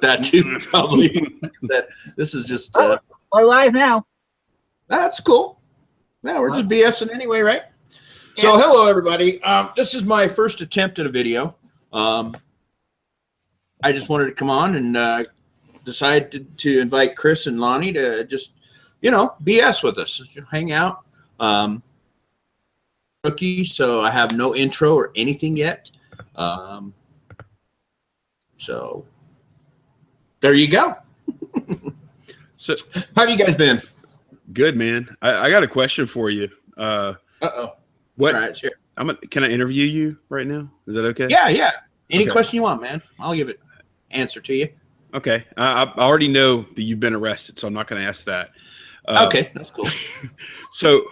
that too, probably. This is just. We're live now. That's cool. Yeah, we're just BSing anyway, right? Yeah. So, hello everybody. This is my first attempt at a video. I just wanted to come on and decided to invite Chris and Lonnie to just, BS with us, hang out. Rookie, so I have no intro or anything yet. So there you go. So how have you guys been? Good, man. I got a question for you. What? All right, sure. Can I interview you right now? Is that okay? Yeah. Any question you want, man. I'll give it answer to you. Okay. I already know that you've been arrested, so I'm not going to ask that. Okay, that's cool. So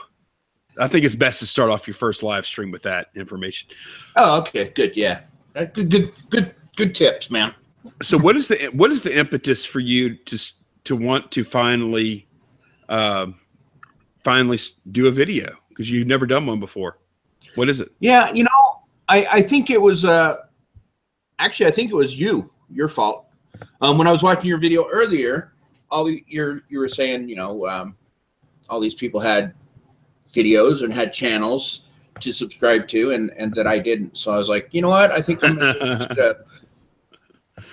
I think it's best to start off your first live stream with that information. Oh, okay, good. Yeah, good tips, man. So what is the impetus for you to want to finally do a video, because you've never done one before? What is it? Yeah, I think it was actually I think it was your fault. When I was watching your video earlier, you were saying all these people had videos and had channels to subscribe to, and that I didn't. So I was like, you know what? I think I'm gonna do that.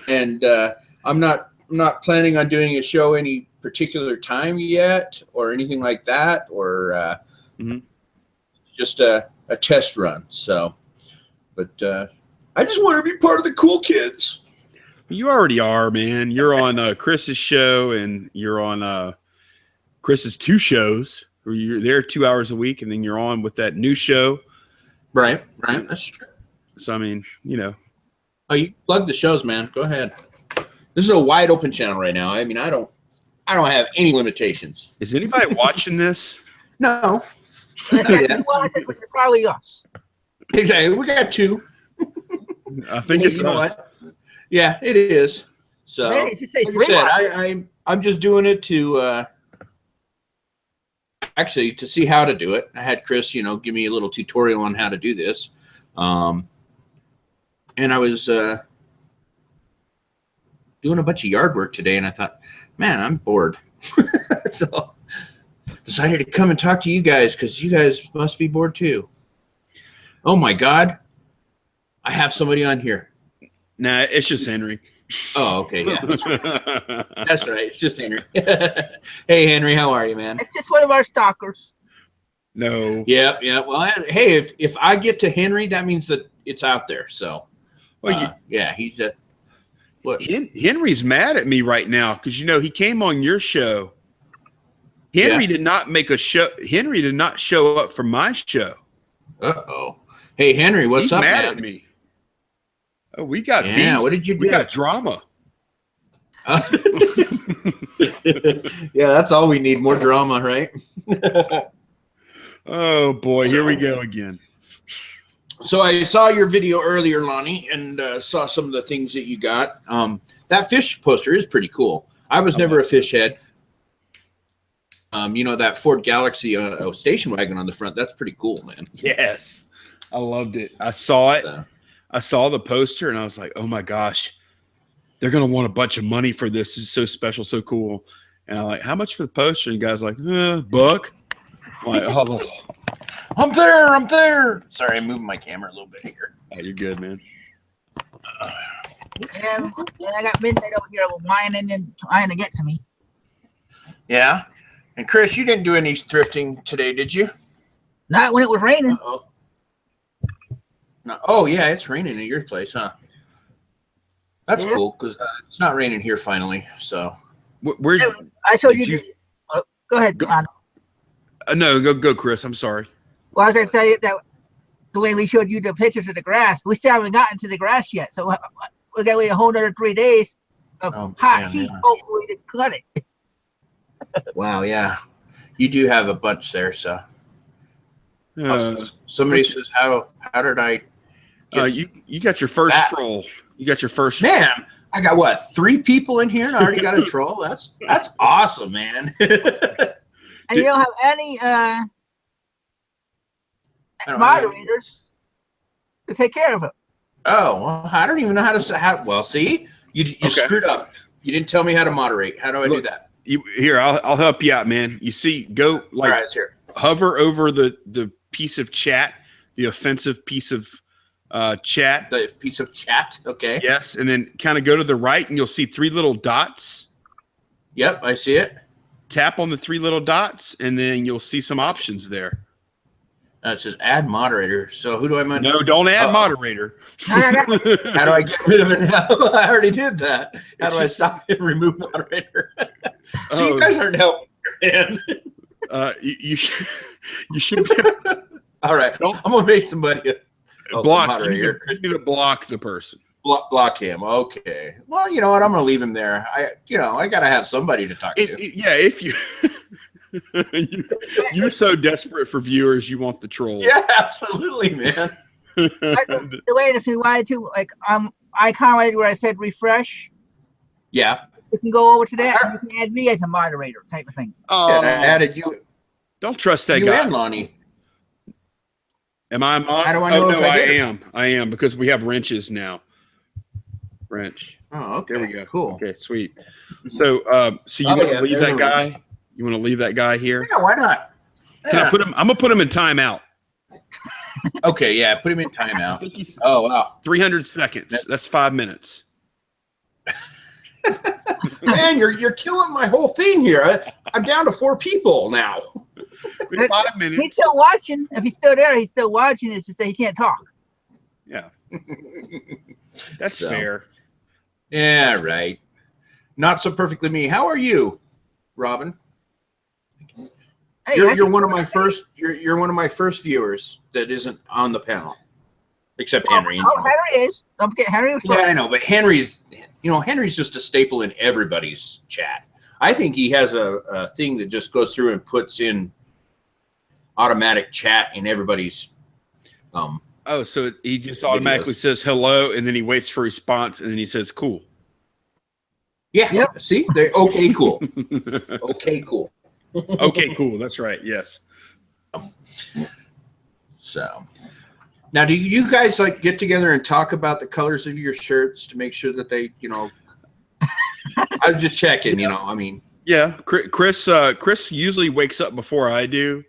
And I'm not planning on doing a show any particular time yet or anything like that, or just a test run. So, but I just want to be part of the cool kids. You already are, man. You're on Chris's show, and you're on Chris's 2 shows. Where you're there 2 hours a week, and then you're on with that new show. Right. That's true. So I mean, Oh, you plug the shows, man. Go ahead. This is a wide open channel right now. I mean, I don't have any limitations. Is anybody watching this? No. It's probably us. Exactly. We got 2. I think it's us. Yeah, it is. So, like I said, I'm just doing it to actually to see how to do it. I had Chris, give me a little tutorial on how to do this. And I was doing a bunch of yard work today, and I thought, man, I'm bored. So decided to come and talk to you guys, because you guys must be bored too. Oh my God. I have somebody on here. Nah, it's just Henry. Oh, okay. Yeah. That's right. It's just Henry. Hey, Henry, how are you, man? It's just one of our stalkers. No. Yeah. Well, hey, if I get to Henry, that means that it's out there. So, yeah, he's a. What? Henry's mad at me right now because he came on your show. Henry did not make a show. Henry did not show up for my show. Uh-oh. Hey, Henry, what's up, man? He's mad at me. Oh, we got beef. Yeah, what did you do? We got drama. Yeah, that's all we need. More drama, right? Oh, boy. Here we go again. So I saw your video earlier, Lonnie, and saw some of the things that you got. That fish poster is pretty cool. I was never a fish head. That Ford Galaxy station wagon on the front, that's pretty cool, man. Yes. I loved it. I saw it. I saw the poster, and I was like, oh, my gosh. They're going to want a bunch of money for this. This is so special, so cool. And I'm like, how much for the poster? And the guy's like, $1. I'm like, oh. I'm there. Sorry, I'm moving my camera a little bit here. Oh, you're good, man. And I got Midnight over here whining and trying to get to me. Yeah. And Chris, you didn't do any thrifting today, did you? Not when it was raining. Uh-oh. No. Oh, yeah, it's raining at your place, huh? That's cool, because it's not raining here finally. So, I showed you. Go ahead, go on. No, go, Chris. I'm sorry. Well, I was going to say that the way we showed you the pictures of the grass, we still haven't gotten to the grass yet. So we're going to wait a whole another 3 days of hot heat, hopefully, to cut it. Wow, yeah. You do have a bunch there, so. Somebody says, how did I you got your first troll. You got your first. Man, I got what, 3 people in here and I already got a troll? That's awesome, man. And you don't have any moderators to take care of it. Oh, well, I don't even know how to say. Well, see, You screwed up. You didn't tell me how to moderate. How do I do that? I'll help you out, man. You see, go like All right, here. Hover over the piece of chat, the offensive piece of chat. The piece of chat, okay. Yes, and then kind of go to the right, and you'll see 3 little dots. Yep, I see it. Tap on the 3 little dots, and then you'll see some options there. It says add moderator. So who do I mind? No, don't add moderator. How do I get rid of it now? I already did that. How do I stop and remove moderator? So you guys aren't helping, man. You should be. All right, I'm gonna make somebody block. Moderator. You need to block the person. Block him. Okay. Well, you know what? I'm gonna leave him there. I gotta have somebody to talk to. If you. You're so desperate for viewers, you want the trolls. Yeah, absolutely, man. The way if you wanted to, like, I commented where I said refresh. Yeah. You can go over to that and you can add me as a moderator type of thing. Oh, yeah, I added you. Don't trust that you guy. and Lonnie. Am I mod? How do I know if I did? I am because we have wrenches now. Wrench. Oh, okay. There we go. Cool. Okay, sweet. So you want to leave that guy? Wrench. You want to leave that guy here? Yeah, why not? Yeah. I'm gonna put him in timeout. Okay, yeah, put him in timeout. Oh wow, 300 seconds. That's 5 minutes. Man, you're killing my whole thing here. I'm down to 4 people now. 5 minutes. He's still watching. If he's still there, he's still watching. It's just that he can't talk. Yeah, that's fair. Yeah, right. Not so perfectly me. How are you, Robin? Hey, you're one of my first. You're one of my first viewers that isn't on the panel, except Henry. Henry is. Don't forget Henry. Yeah, I know, but Henry's just a staple in everybody's chat. I think he has a thing that just goes through and puts in automatic chat in everybody's. Oh, so he just automatically says hello, and then he waits for a response, and then he says cool. Yeah. Yep. See, okay, cool. Okay, cool. Okay, cool. That's right. Yes. So now, do you guys like get together and talk about the colors of your shirts to make sure that they, I'm just checking, I mean. Yeah. Chris usually wakes up before I do.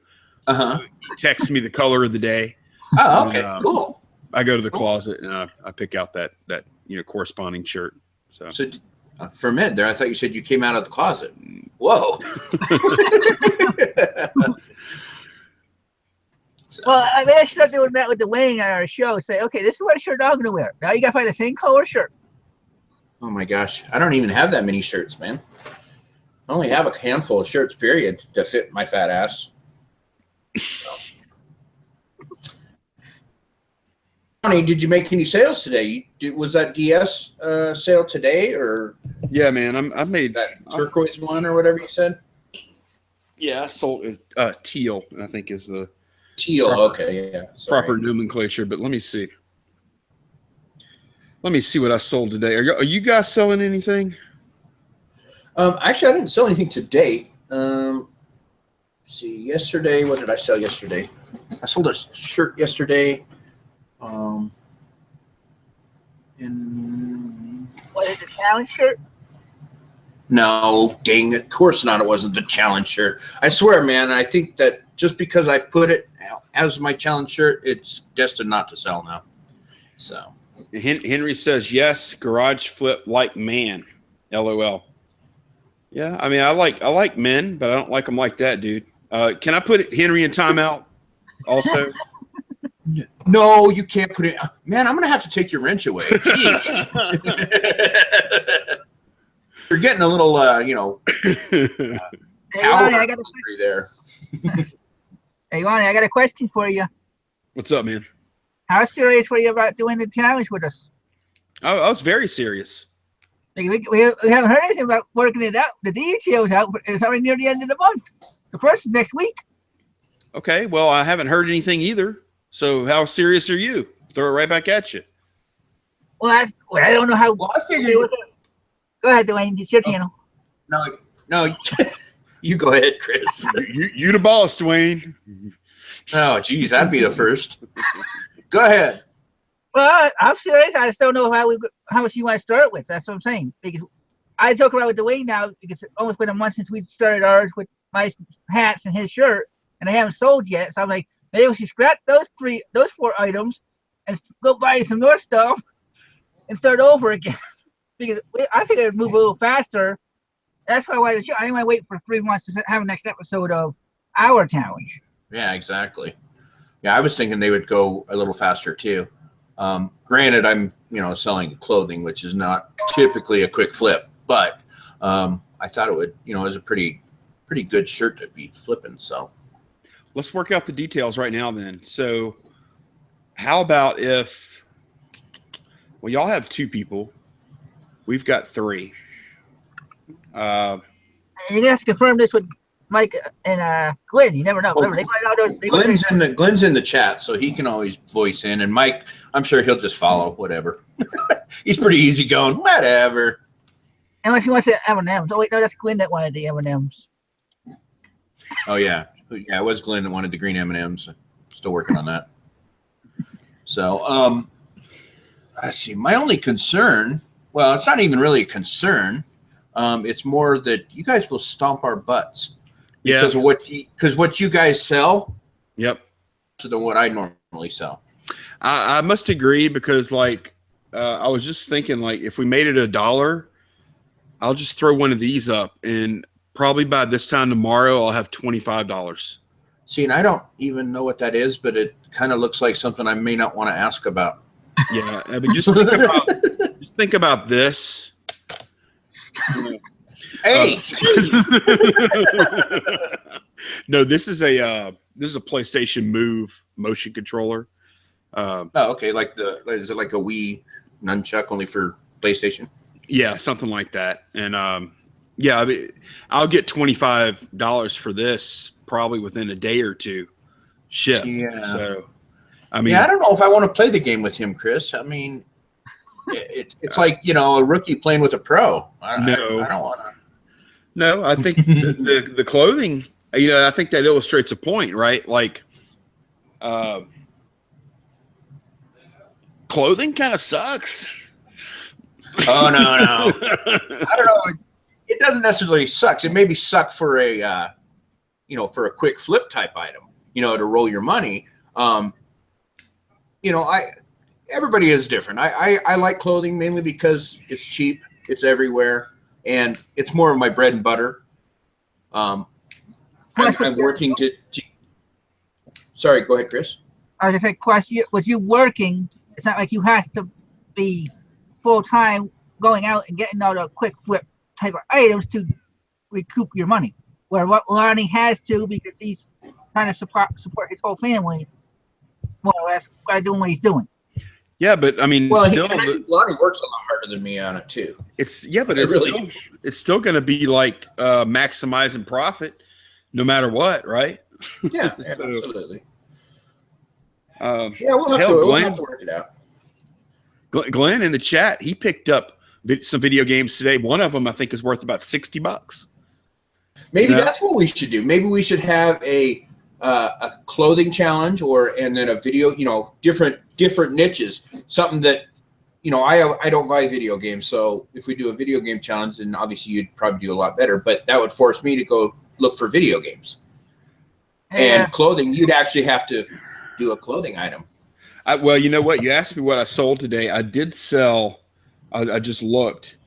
So he texts me the color of the day. Oh, okay. Cool. I go to the closet and I pick out that corresponding shirt. So for a minute there, I thought you said you came out of the closet. Whoa. Well, I mean, I start doing that with the weighing on our show. Say, okay, this is what shirt I'm going to wear. Now you got to find the same color shirt. Oh my gosh. I don't even have that many shirts, man. I only have a handful of shirts, period, to fit my fat ass. Johnny, did you make any sales today? Was that DS sale today, or? Yeah, man, I made that turquoise one or whatever you said. Yeah, I sold teal. I think is the teal. Okay, yeah, proper nomenclature. But let me see. Let me see what I sold today. Are you guys selling anything? Actually, I didn't sell anything to date. See, yesterday, what did I sell yesterday? I sold a shirt yesterday. What is the challenge shirt? No, dang, of course not. It wasn't the challenge shirt. I swear, man, I think that just because I put it as my challenge shirt, it's destined not to sell now. So Henry says, yes, garage flip like man. LOL. Yeah, I mean, I like men, but I don't like them like that, dude. Can I put Henry in timeout also? No, you can't put it. Man, I'm going to have to take your wrench away. Jeez. You're getting a little, Hey, Lonnie, I got a there. Hey, Lonnie, I got a question for you. What's up, man? How serious were you about doing the challenge with us? I was very serious. Like, we haven't heard anything about working it out. The details out. It's already near the end of the month. The first is next week. Okay, well, I haven't heard anything either. So how serious are you? Throw it right back at you. Well, I don't know how. Well, I figured. Go ahead, Dwayne. It's your channel. No, you go ahead, Chris. You the boss, Dwayne. Oh, geez, that'd be the first. Go ahead. Well, I'm serious. I just don't know how much you want to start with. That's what I'm saying. Because I joke around with Dwayne now because it's almost been a month since we started ours with my hats and his shirt, and I haven't sold yet. So I'm like, maybe we should scrap those 4 items, and go buy some more stuff and start over again. Because I figured it'd move a little faster. That's why I wanted to show. I didn't want to wait for 3 months to have a next episode of our challenge. Yeah, exactly. Yeah, I was thinking they would go a little faster too. Granted, I'm selling clothing, which is not typically a quick flip, but I thought it would, it was a pretty good shirt to be flipping. So let's work out the details right now then. So how about if, well, y'all have 2 people, we've got 3. You're gonna have to confirm this with Mike and Glenn. You never know. Remember, Glenn's in the chat, so he can always voice in. And Mike, I'm sure he'll just follow whatever. He's pretty easy going. Whatever. Unless he wants the M&Ms. Oh wait, no, that's Glenn that wanted the M&Ms. Oh yeah, it was Glenn that wanted the green M&Ms. Still working on that. So let's see. My only concern, well, it's not even really a concern. It's more that you guys will stomp our butts. Yeah. Because what you guys sell. Yep. Than what I normally sell. I must agree because like I was just thinking like if we made it $1, I'll just throw one of these up and probably by this time tomorrow I'll have $25. See, and I don't even know what that is, but it kind of looks like something I may not want to ask about. Yeah, I mean, just think about this. Hey. No, this is a PlayStation Move motion controller. Okay. Is it like a Wii nunchuck only for PlayStation? Yeah, something like that. And yeah, I mean, I'll get $25 for this probably within a day or 2. Ship. Yeah. So, I mean, I don't know if I want to play the game with him, Chris. I mean, it's like a rookie playing with a pro. I don't want to. No, I think the clothing. I think that illustrates a point, right? Like, clothing kind of sucks. Oh no! I don't know. It doesn't necessarily suck. It maybe suck for a, for a quick flip type item. To roll your money. Everybody is different. I like clothing mainly because it's cheap, it's everywhere, and it's more of my bread and butter. I'm working to. Sorry, go ahead, Chris. I was just saying, question: was you working? It's not like you have to be full time going out and getting all the quick flip type of items to recoup your money. Where what Lonnie has to because he's trying to support his whole family, more or less, by doing what he's doing. Yeah, but I mean, still, Lonnie works a lot harder than me on it too. It's still going to be like maximizing profit, no matter what, right? Yeah, So, absolutely. We'll have to work it out. Glenn in the chat, he picked up some video games today. One of them I think is worth about $60. Maybe that's what we should do. Maybe we should have a clothing challenge and then a video, different niches, something that, I don't buy video games. So if we do a video game challenge, then obviously you'd probably do a lot better, but that would force me to go look for video games. Yeah. And clothing, you'd actually have to do a clothing item. Well, you know what? You asked me what I sold today. I did sell. I just looked,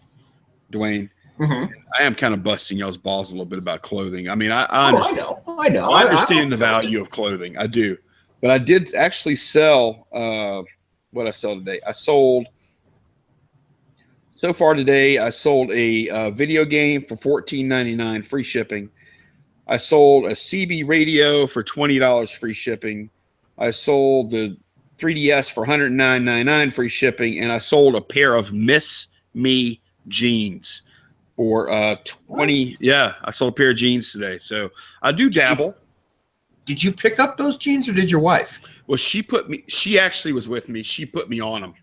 Dwayne. Mm-hmm. I am kind of busting y'all's balls a little bit about clothing. I mean, I understand. I know. I understand the value of clothing. I do. But I did actually sell what I sell today. I sold so far today. I sold a video game for $14.99 free shipping. I sold a CB radio for $20 free shipping. I sold the 3DS for $109.99 free shipping, and I sold a pair of Miss Me jeans for $20. Yeah, I sold a pair of jeans today. So I do dabble. Did you pick up those jeans, or did your wife? Well, she actually was with me. She put me on them.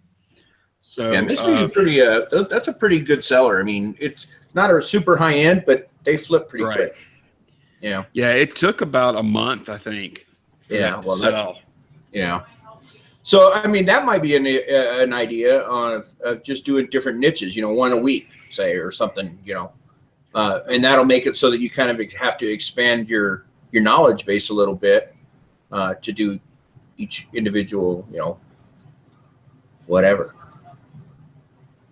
So yeah, Miss Me's that's a pretty good seller. I mean, it's not a super high end, but they flip pretty quick. Yeah, it took about a month, I think. Yeah, sell. Yeah. So, I mean, that might be an idea of just doing different niches, you know, one a week, say, or something, you know, and that'll make it so that you kind of have to expand your knowledge base a little bit to do each individual, you know, whatever.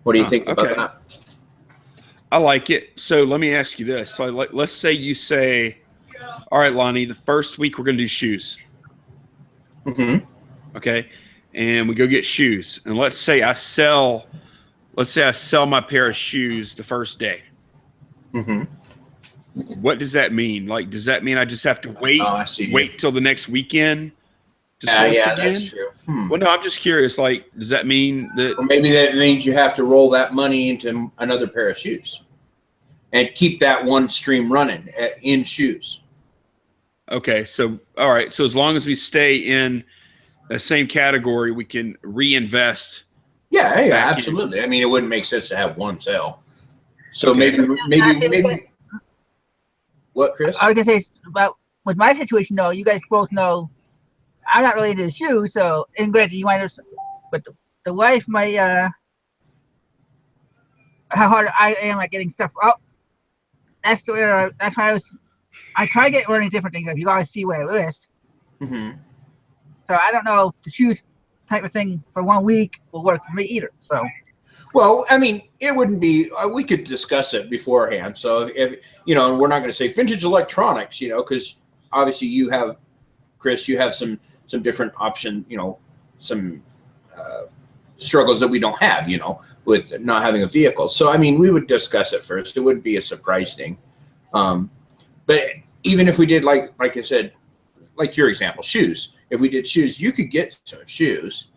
What do you think about that? I like it. So let me ask you this. So let's say you say, all right, Lonnie, the first week we're going to do shoes. Mm-hmm. Okay. And we go get shoes. And let's say I sell my pair of shoes the first day. Mm-hmm. What does that mean? Like, does that mean I just have to wait till the next weekend to source again? That's true. Well, no, I'm just curious. Like, does that mean that? Or maybe that means you have to roll that money into another pair of shoes and keep that one stream running in shoes. Okay. So, all right. So as long as we stay in the same category, we can reinvest. Yeah, absolutely. I mean, it wouldn't make sense to have one sale. So maybe. What, Chris? I was gonna say about with my situation though. You guys both know I'm not really into the shoes, so and granted you might have, but the wife might how hard I am at getting stuff up. That's why I try to get running different things. Like you guys see what I list. Mm-hmm. So I don't know if the shoes type of thing for 1 week will work for me either. So. Well, I mean, it wouldn't be. We could discuss it beforehand. So if you know, and we're not going to say vintage electronics, you know, because obviously you have, Chris, you have some different option, you know, some struggles that we don't have, you know, with not having a vehicle. So I mean, we would discuss it first. It wouldn't be a surprise thing. But even if we did, like I said, like your example, shoes. If we did shoes, you could get some shoes.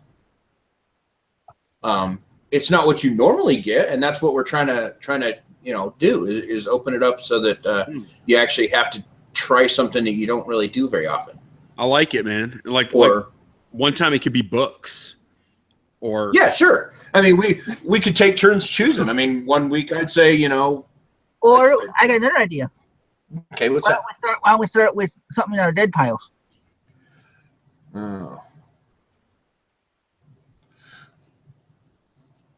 It's not what you normally get, and that's what we're trying to you know do is open it up so that you actually have to try something that you don't really do very often. I like it, man. Like one time it could be books, or yeah, sure. I mean, we could take turns choosing. I mean, 1 week I'd say, you know. Or I got another idea. Okay, what's that? Why don't we start with something in our dead piles? Oh.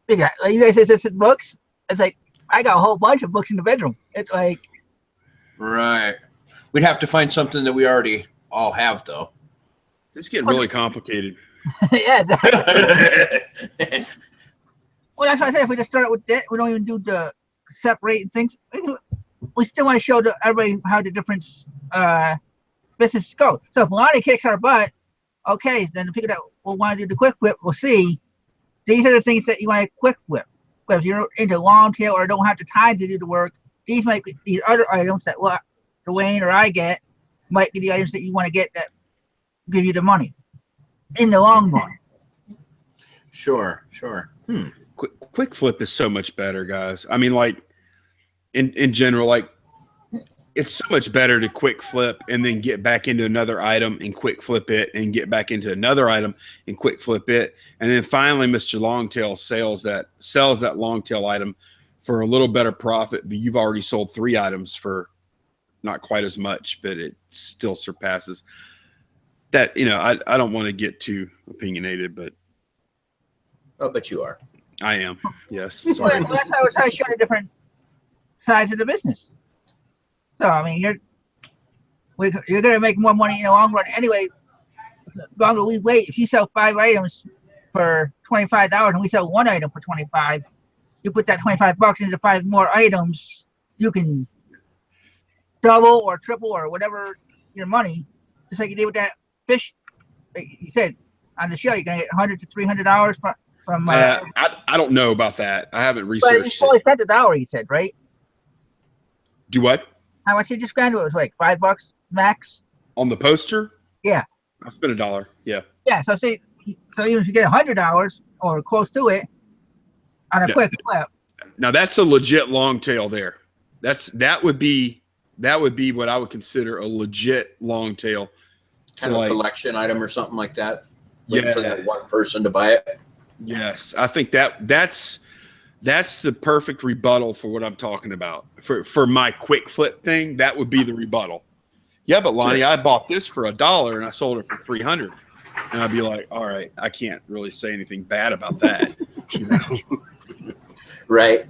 You guys said this in books. It's like I got a whole bunch of books in the bedroom. It's like right. We'd have to find something that we already all have, though. It's getting really complicated. Yeah. Exactly. Well, that's why I said if we just start with that, we don't even do the separate things. We still want to show everybody how the different businesses go. So if Lonnie kicks our butt, okay, then the people that will want to do the quick flip, we'll see. These are the things that you want to quick flip. Because if you're into long tail or don't have the time to do the work, these might be these other items that Dwayne or I get might be the items that you want to get that give you the money in the long run. Sure. Quick flip is so much better, guys. I mean, like in general, like it's so much better to quick flip and then get back into another item and quick flip it and get back into another item and quick flip it. And then finally, Mr. Longtail sells that longtail item for a little better profit, but you've already sold 3 items for not quite as much, but it still surpasses that. You know, I don't want to get too opinionated, but Oh, but you are. I am. Yes. Sorry. Well, that's how we're trying to show the different sides of the business. So I mean, you're gonna make more money in the long run anyway. The longer we wait, if you sell 5 items for $25 and we sell 1 item for $25, you put that $25 into 5 more items, you can double or triple or whatever your money. Just like you did with that fish. Like you said on the show, you're gonna get $100 to $300 from. I don't know about that. I haven't But researched. you fully spent $1, you said, right? Do what? How much did you spend? It was like $5 max. On the poster? Yeah. I spent $1. Yeah. Yeah. So see, even if you get $100 or close to it on a quick flip. Now that's a legit long tail there. That would be what I would consider a legit long tail. Kind of collection item or something like that. Yeah. For that one person to buy it. Yes. I think that's the perfect rebuttal for what I'm talking about. For my quick flip thing, that would be the rebuttal. Yeah, but Lonnie, I bought this for $1 and I sold it for $300. And I'd be like, all right, I can't really say anything bad about that. You know? Right.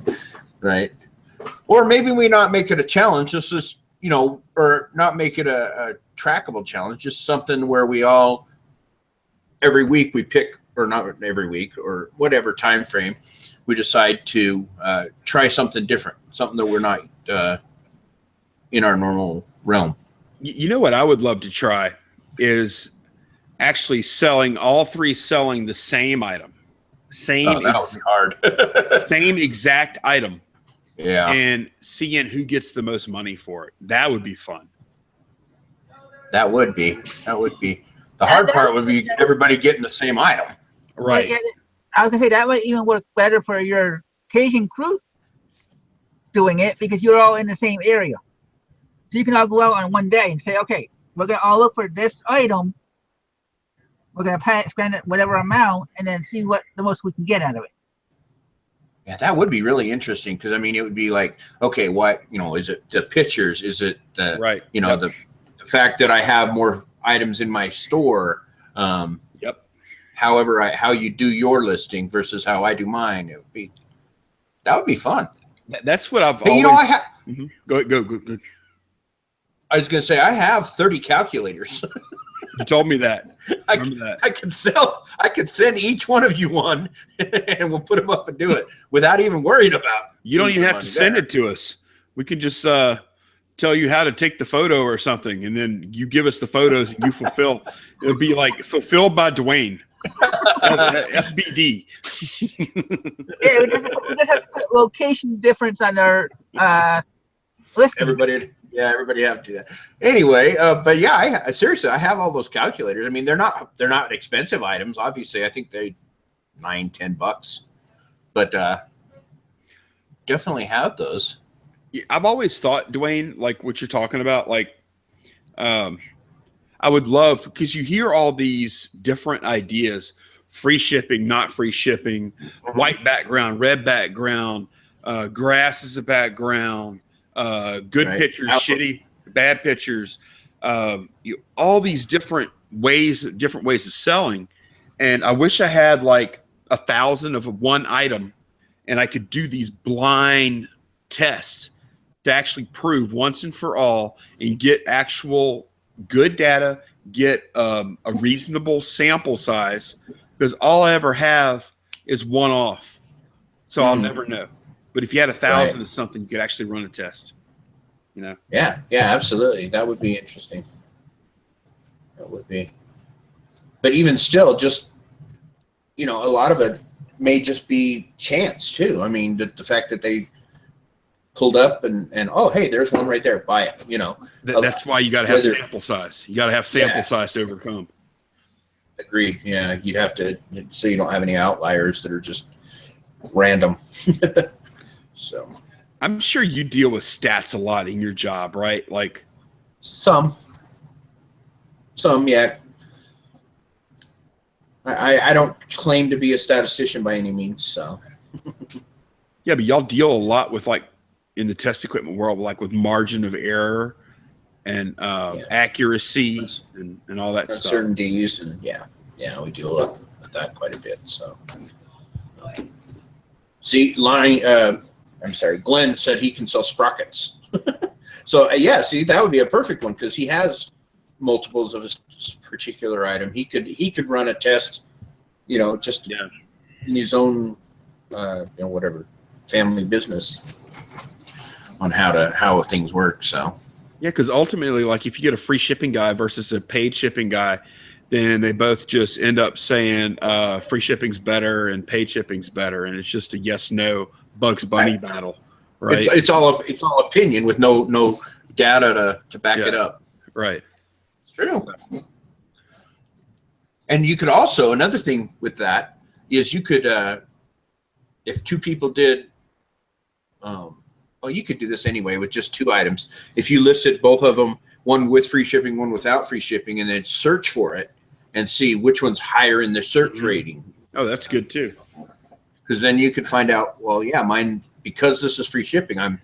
Or maybe we not make it a challenge, just as, you know, or not make it a trackable challenge, just something where we all, every week we pick, or not every week, or whatever time frame, we decide to try something different, something that we're not in our normal realm. You know what I would love to try is actually all three selling the same item. That would be hard. Same exact item. Yeah. And seeing who gets the most money for it. That would be fun. That would be. The hard part would be everybody getting the same item. Right. Yeah, I was gonna say that might even work better for your Cajun crew doing it, because you're all in the same area. So you can all go out on one day and say, okay, we're gonna all look for this item. We're gonna spend it whatever amount, and then see what the most we can get out of it. Yeah, that would be really interesting, because I mean, it would be like, okay, what, you know, is it the pictures? Is it the right? You know, the fact that I have more items in my store. Yep. However, how you do your listing versus how I do mine, that would be fun. That's what I've always. You know, Go. I was going to say, I have 30 calculators. You told me that. I could send each one of you one, and we'll put them up and do it without even worrying about. You don't even have to send it to us. We can just tell you how to take the photo or something, and then you give us the photos and you fulfill. It'll be like fulfilled by Dwayne. FBD. Yeah, we just have to put location difference on our listing. Everybody have to do that. Anyway, but yeah, I seriously, I have all those calculators. I mean, they're not expensive items. Obviously, I think they $9-10, but definitely have those. I've always thought, Dwayne, like what you're talking about, like I would love, because you hear all these different ideas: free shipping, not free shipping, white background, red background, grass is a background, good pictures, bad pictures, all these different ways of selling. And I wish I had like 1,000 of one item, and I could do these blind tests to actually prove once and for all and get actual good data, get a reasonable sample size, because all I ever have is one off. So I'll never know. But if you had 1,000 of something, you could actually run a test. You know? Yeah, absolutely. That would be interesting. That would be. But even still, just, you know, a lot of it may just be chance too. I mean, the fact that they pulled up and oh, hey, there's one right there, buy it, you know. That's why you got to have sample size. You got to have sample size to overcome. Agreed. Yeah, you'd have to, so you don't have any outliers that are just random. So I'm sure you deal with stats a lot in your job, right? Like some, yeah. I don't claim to be a statistician by any means, so. Yeah, but y'all deal a lot with, like, in the test equipment world, like with margin of error and accuracy and all that stuff. Uncertainties, and we deal with that quite a bit. So, see, Glenn said he can sell sprockets. So see, that would be a perfect one, because he has multiples of his particular item. He could run a test, you know, just in his own, whatever family business on how things work. So yeah, because ultimately, like, if you get a free shipping guy versus a paid shipping guy, then they both just end up saying free shipping's better and paid shipping's better, and it's just a yes/no Bugs Bunny battle, right? It's all opinion with no data to back it up. Right. It's true. And you could also, another thing with that is you could, if two people did, you could do this anyway with just two items. If you listed both of them, one with free shipping, one without free shipping, and then search for it and see which one's higher in the search rating. Oh, that's good too. Because then you could find out, well, yeah, mine, because this is free shipping, I'm,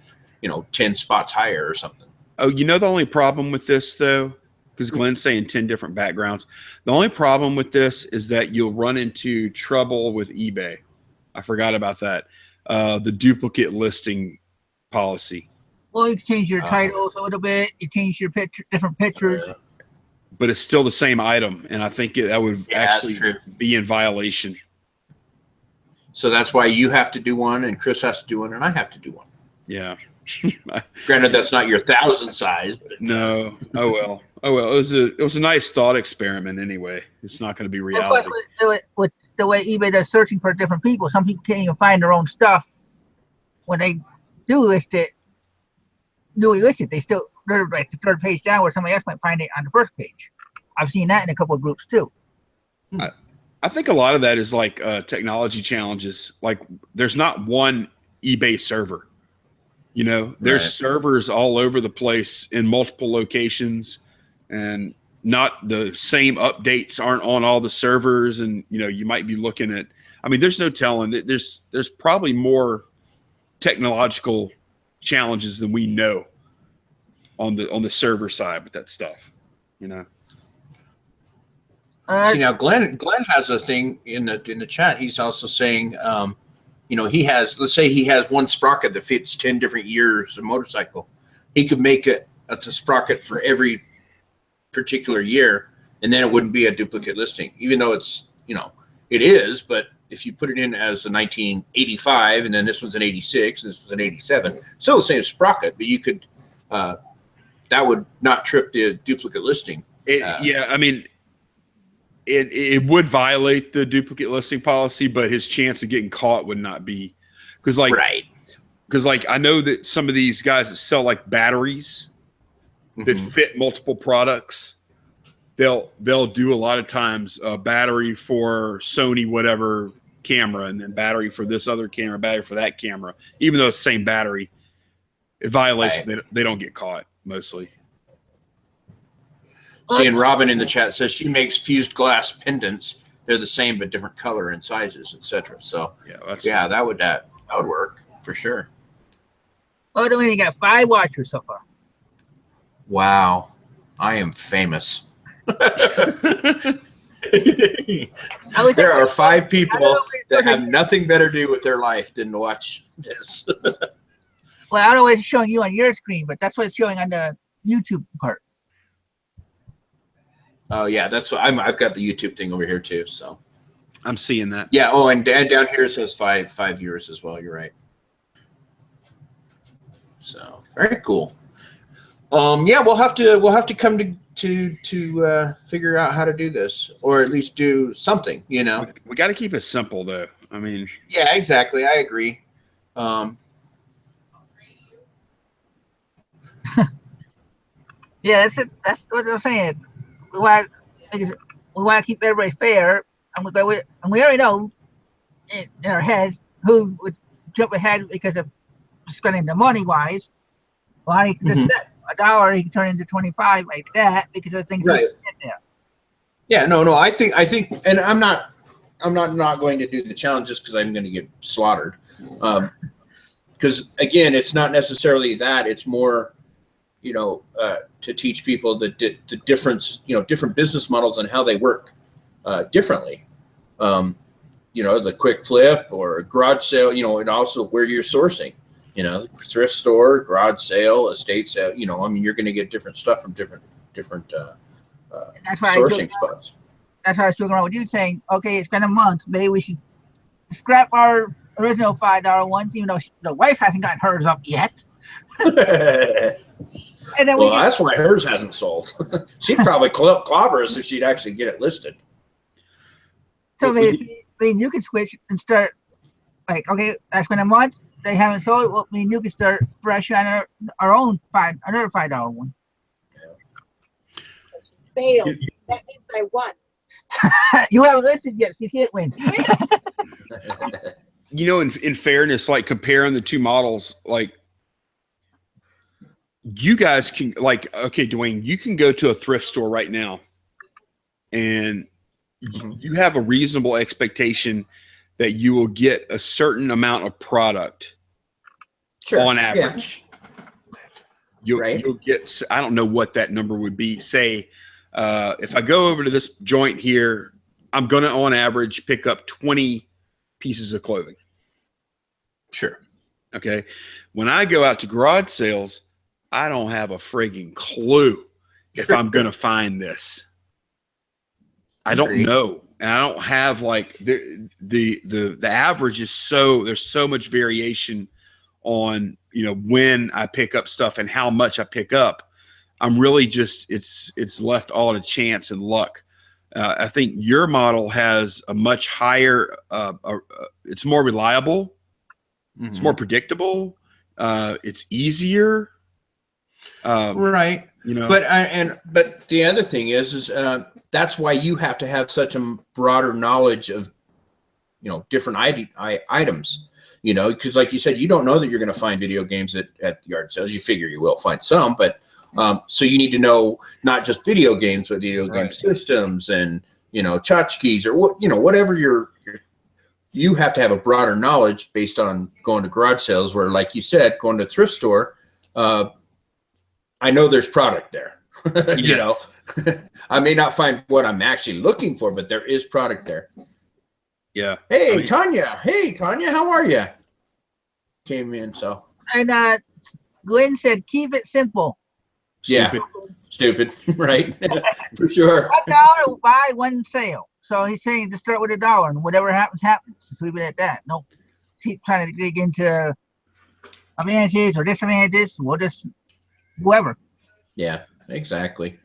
10 spots higher or something. Oh, the only problem with this though because Glenn's saying 10 different backgrounds. The only problem with this is that you'll run into trouble with eBay. I forgot about that. The duplicate listing policy. Well, you can change your titles a little bit. You change your different pictures. But it's still the same item, and I think that would actually be in violation. So that's why you have to do one, and Chris has to do one, and I have to do one. Yeah. Granted, that's not your 1,000 size. But no. Oh well. Oh well. It was a nice thought experiment anyway. It's not going to be reality. With the way eBay does searching for different people, some people can't even find their own stuff when they do list it. Newly listed, they're like the third page down where somebody else might find it on the first page. I've seen that in a couple of groups too. I think a lot of that is like technology challenges. Like there's not one eBay server. You know, there's servers all over the place in multiple locations, and not the same updates aren't on all the servers. And, you know, you might be looking at, I mean, there's no telling. There's probably more technological challenges than we know on the server side with that stuff, you know. See, now Glenn has a thing in the chat. He's also saying, you know, let's say he has one sprocket that fits 10 different years of motorcycle. He could make it a sprocket for every particular year, and then it wouldn't be a duplicate listing, even though it's, you know, it is. But if you put it in as a 1985, and then this one's an 86, this was an 87, still the same sprocket, but you could, that would not trip the duplicate listing. Yeah, I mean, it would violate the duplicate listing policy, but his chance of getting caught would not be, because like I know that some of these guys that sell like batteries that fit multiple products, they'll do a lot of times a battery for Sony whatever camera, and then battery for this other camera, battery for that camera, even though it's the same battery. It violates. They don't get caught mostly. Seeing Robin in the chat says she makes fused glass pendants. They're the same but different color and sizes, etc. So that would work for sure. Oh, we only got 5 watchers so far. Wow, I am famous. There are 5 people that have nothing better to do with their life than to watch this. Well, I don't know what it's showing you on your screen, but that's what it's showing on the YouTube part. Oh yeah, that's what I've got the YouTube thing over here too. So I'm seeing that. Yeah. Oh, and down here it says 5 viewers as well. You're right. So very cool. Yeah, we'll have to come to figure out how to do this, or at least do something. You know, we got to keep it simple though. I mean, yeah, exactly. I agree. Yeah, that's what I'm saying. We want to keep everybody fair, and we already know in our heads who would jump ahead because of spending the money wise. Well, he can just set $1, he can turn into 25 like that because of things right there. Yeah, no, I think, and I'm not going to do the challenge just because I'm going to get slaughtered. Because again, it's not necessarily that; it's more, you know, to teach people the difference, you know, different business models and how they work differently. You know, the quick flip or garage sale, you know, and also where you're sourcing, you know, thrift store, garage sale, estate sale, you know, I mean, you're going to get different stuff from different sourcing spots. That's why I was joking around with you saying, okay, it's been a month. Maybe we should scrap our original $5 ones, even though the wife hasn't gotten hers up yet. And then that's why hers hasn't sold. She'd probably clobber us if she'd actually get it listed. So maybe you could switch and start like, okay, that's been a month. They haven't sold. Well, me and you can start fresh on our own another $5 one. Failed. That means I won. You haven't listed yet, so you can't win. You know, in fairness, like comparing the two models, like you guys can, like, okay, Dwayne, you can go to a thrift store right now and you have a reasonable expectation that you will get a certain amount of product on average. you'll get, I don't know what that number would be. Say, if I go over to this joint here, I'm going to, on average, pick up 20 pieces of clothing. Sure. Okay. When I go out to garage sales, I don't have a frigging clue if I'm going to find this. I don't know. And I don't have like the average is there's so much variation on, when I pick up stuff and how much I pick up. I'm really just, it's left all to chance and luck. I think your model has a much higher, it's more reliable. Mm-hmm. It's more predictable. It's easier. Right. But the other thing is that's why you have to have such a broader knowledge of, different items, because like you said, you don't know that you're going to find video games at yard sales. You figure you will find some, but so you need to know not just video games, but video game systems and, tchotchkes or whatever you have to have a broader knowledge based on going to garage sales where, like you said, going to a thrift store, I know there's product there. I may not find what I'm actually looking for, but there is product there. Yeah. Hey, Tanya. Hey, Tanya. How are you? Came in, so. And Glenn said, keep it simple. Stupid. Yeah. Stupid. Right. For sure. $1 buy, one sale. So he's saying to start with $1 and whatever happens, happens. Just leave it at that. Nope. Keep trying to dig into advantages or disadvantages. We'll just whoever. Yeah, exactly.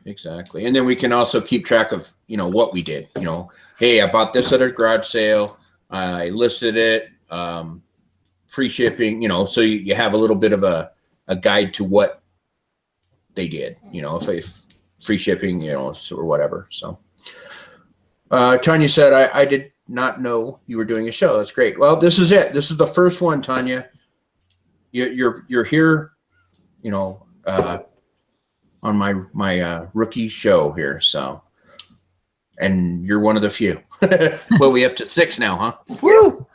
And then we can also keep track of, what we did. Hey, I bought this at a garage sale. I listed it, free shipping, so you have a little bit of a guide to what they did, if free shipping, or whatever. So Tanya said, I did not know you were doing a show. That's great. Well, this is it. This is the first one, Tanya. You're here, on my rookie show here. So, and you're one of the few. Well, we up to 6 now, huh? Woo!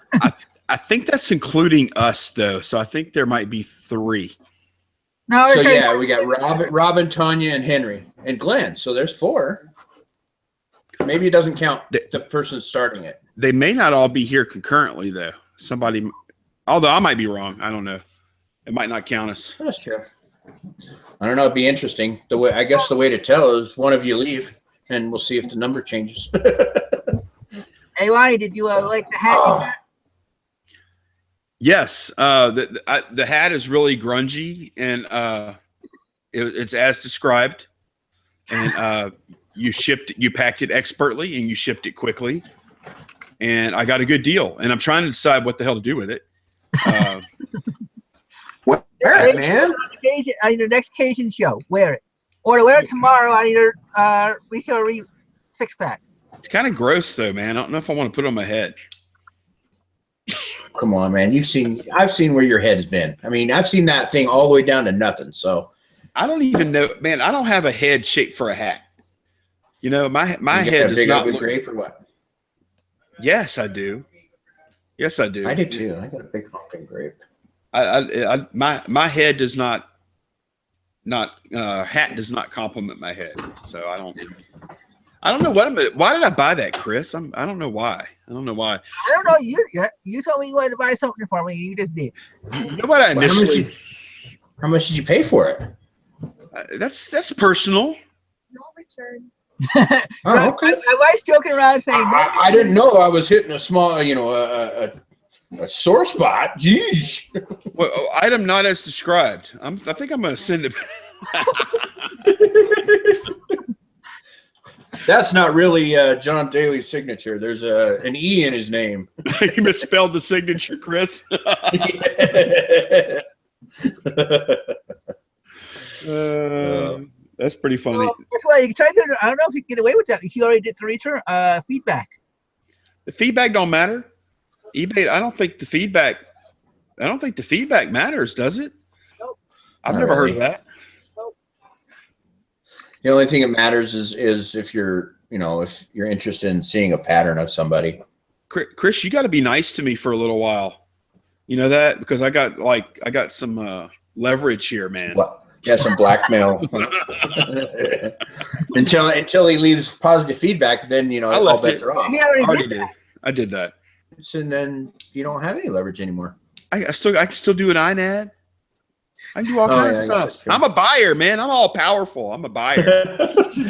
I think that's including us though. So I think there might be 3. No. So yeah, we got Robin, Tanya, and Henry, and Glenn. So there's 4. Maybe it doesn't count the person starting it. They may not all be here concurrently though. Although I might be wrong. I don't know. It might not count us. That's true. I don't know. It'd be interesting. I guess the way to tell is one of you leave, and we'll see if the number changes. Hey, Lonnie, did you like the hat? Oh. Yes. The hat is really grungy, and it's as described. And you packed it expertly, and you shipped it quickly. And I got a good deal. And I'm trying to decide what the hell to do with it. Wear it, man. On your next Cajun show, wear it. Or wear it tomorrow on your Reseller 6-pack. It's kind of gross, though, man. I don't know if I want to put it on my head. Come on, man. I've seen where your head's been. I mean, I've seen that thing all the way down to nothing. So I don't even know, man. I don't have a head shaped for a hat. My head is not big grape or what? Yes, I do. Yes, I do. I do too. I got a big honking grape. My head does not hat does not complement my head, so I don't know why did I buy that, Chris? I don't know why. I don't know. You told me you wanted to buy something for me. You just did. You know what I initially? How much did you pay for it? That's personal. No returns. Oh, okay. I was joking around saying I didn't know I was hitting a small, a sore spot. Jeez. Well, item not as described. I think I'm going to send it. That's not really John Daly's signature. There's an E in his name. You misspelled the signature, Chris. That's pretty funny. Well, that's why you tried to. I don't know if you can get away with that. If you already did the return feedback. The feedback don't matter. eBay. I don't think the feedback matters, does it? Nope. I've never heard of that. Nope. The only thing that matters is if you're interested in seeing a pattern of somebody. Chris, you got to be nice to me for a little while. You know that because I got some leverage here, man. Well, yeah, some blackmail. until he leaves positive feedback, then all bets are off. He already Already did did. that. I did that. And then you don't have any leverage anymore. I can still do an INAD. I can do all kinds of that's stuff. true. I'm a buyer, man. I'm all powerful. I'm a buyer.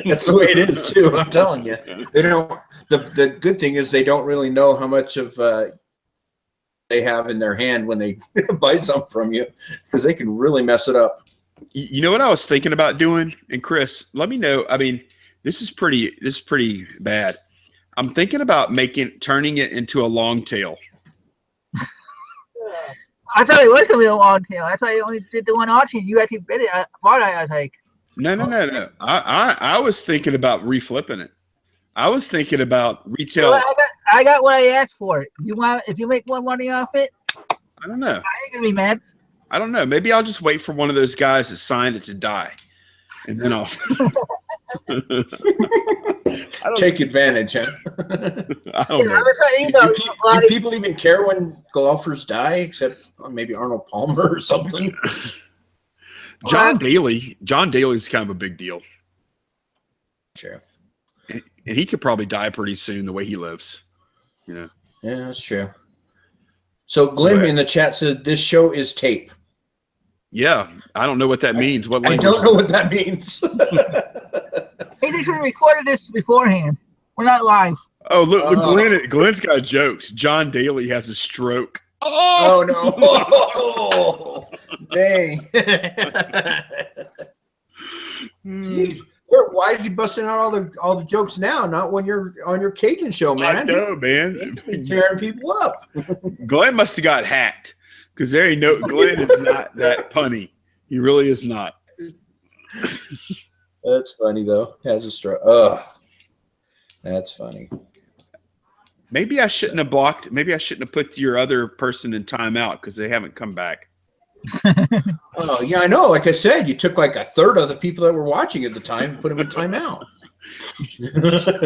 That's the way it is too. I'm telling you. They don't. The good thing is they don't really know how much of they have in their hand when they buy something from you, because they can really mess it up. You know what I was thinking about doing? And Chris, let me know. I mean, this is pretty bad. I'm thinking about turning it into a long tail. I thought it was gonna be a long tail. That's why I only did the one auction. You actually bid it. I was like, No. I was thinking about reflipping it. I was thinking about retail. well, I got what I asked for. If you make more money off it, I don't know. I ain't gonna be mad. I don't know. Maybe I'll just wait for one of those guys that signed it to die, and then I'll Take advantage, huh? I don't know. Do people even care when golfers die, except maybe Arnold Palmer or something? John Daly's kind of a big deal. Sure. And he could probably die pretty soon the way he lives. Yeah, that's true. So Glenn in the chat said this show is tape. Yeah, I don't know what that means. What I language? don't know what that means. Hey, they should have recorded this beforehand. We're not live. Oh, look, Glenn's got jokes. John Daly has a stroke. Oh no! Dang! Jeez. Why is he busting out all the jokes now? Not when you're on your Cajun show, man. I know, man. He's tearing people up. Glenn must have got hacked, because Glenn is not that punny. He really is not. That's funny though. Has a stroke. Ugh. That's funny. Maybe I shouldn't have blocked. Maybe I shouldn't have put your other person in timeout because they haven't come back. Oh yeah, I know. Like I said, you took like a third of the people that were watching at the time and put them in timeout.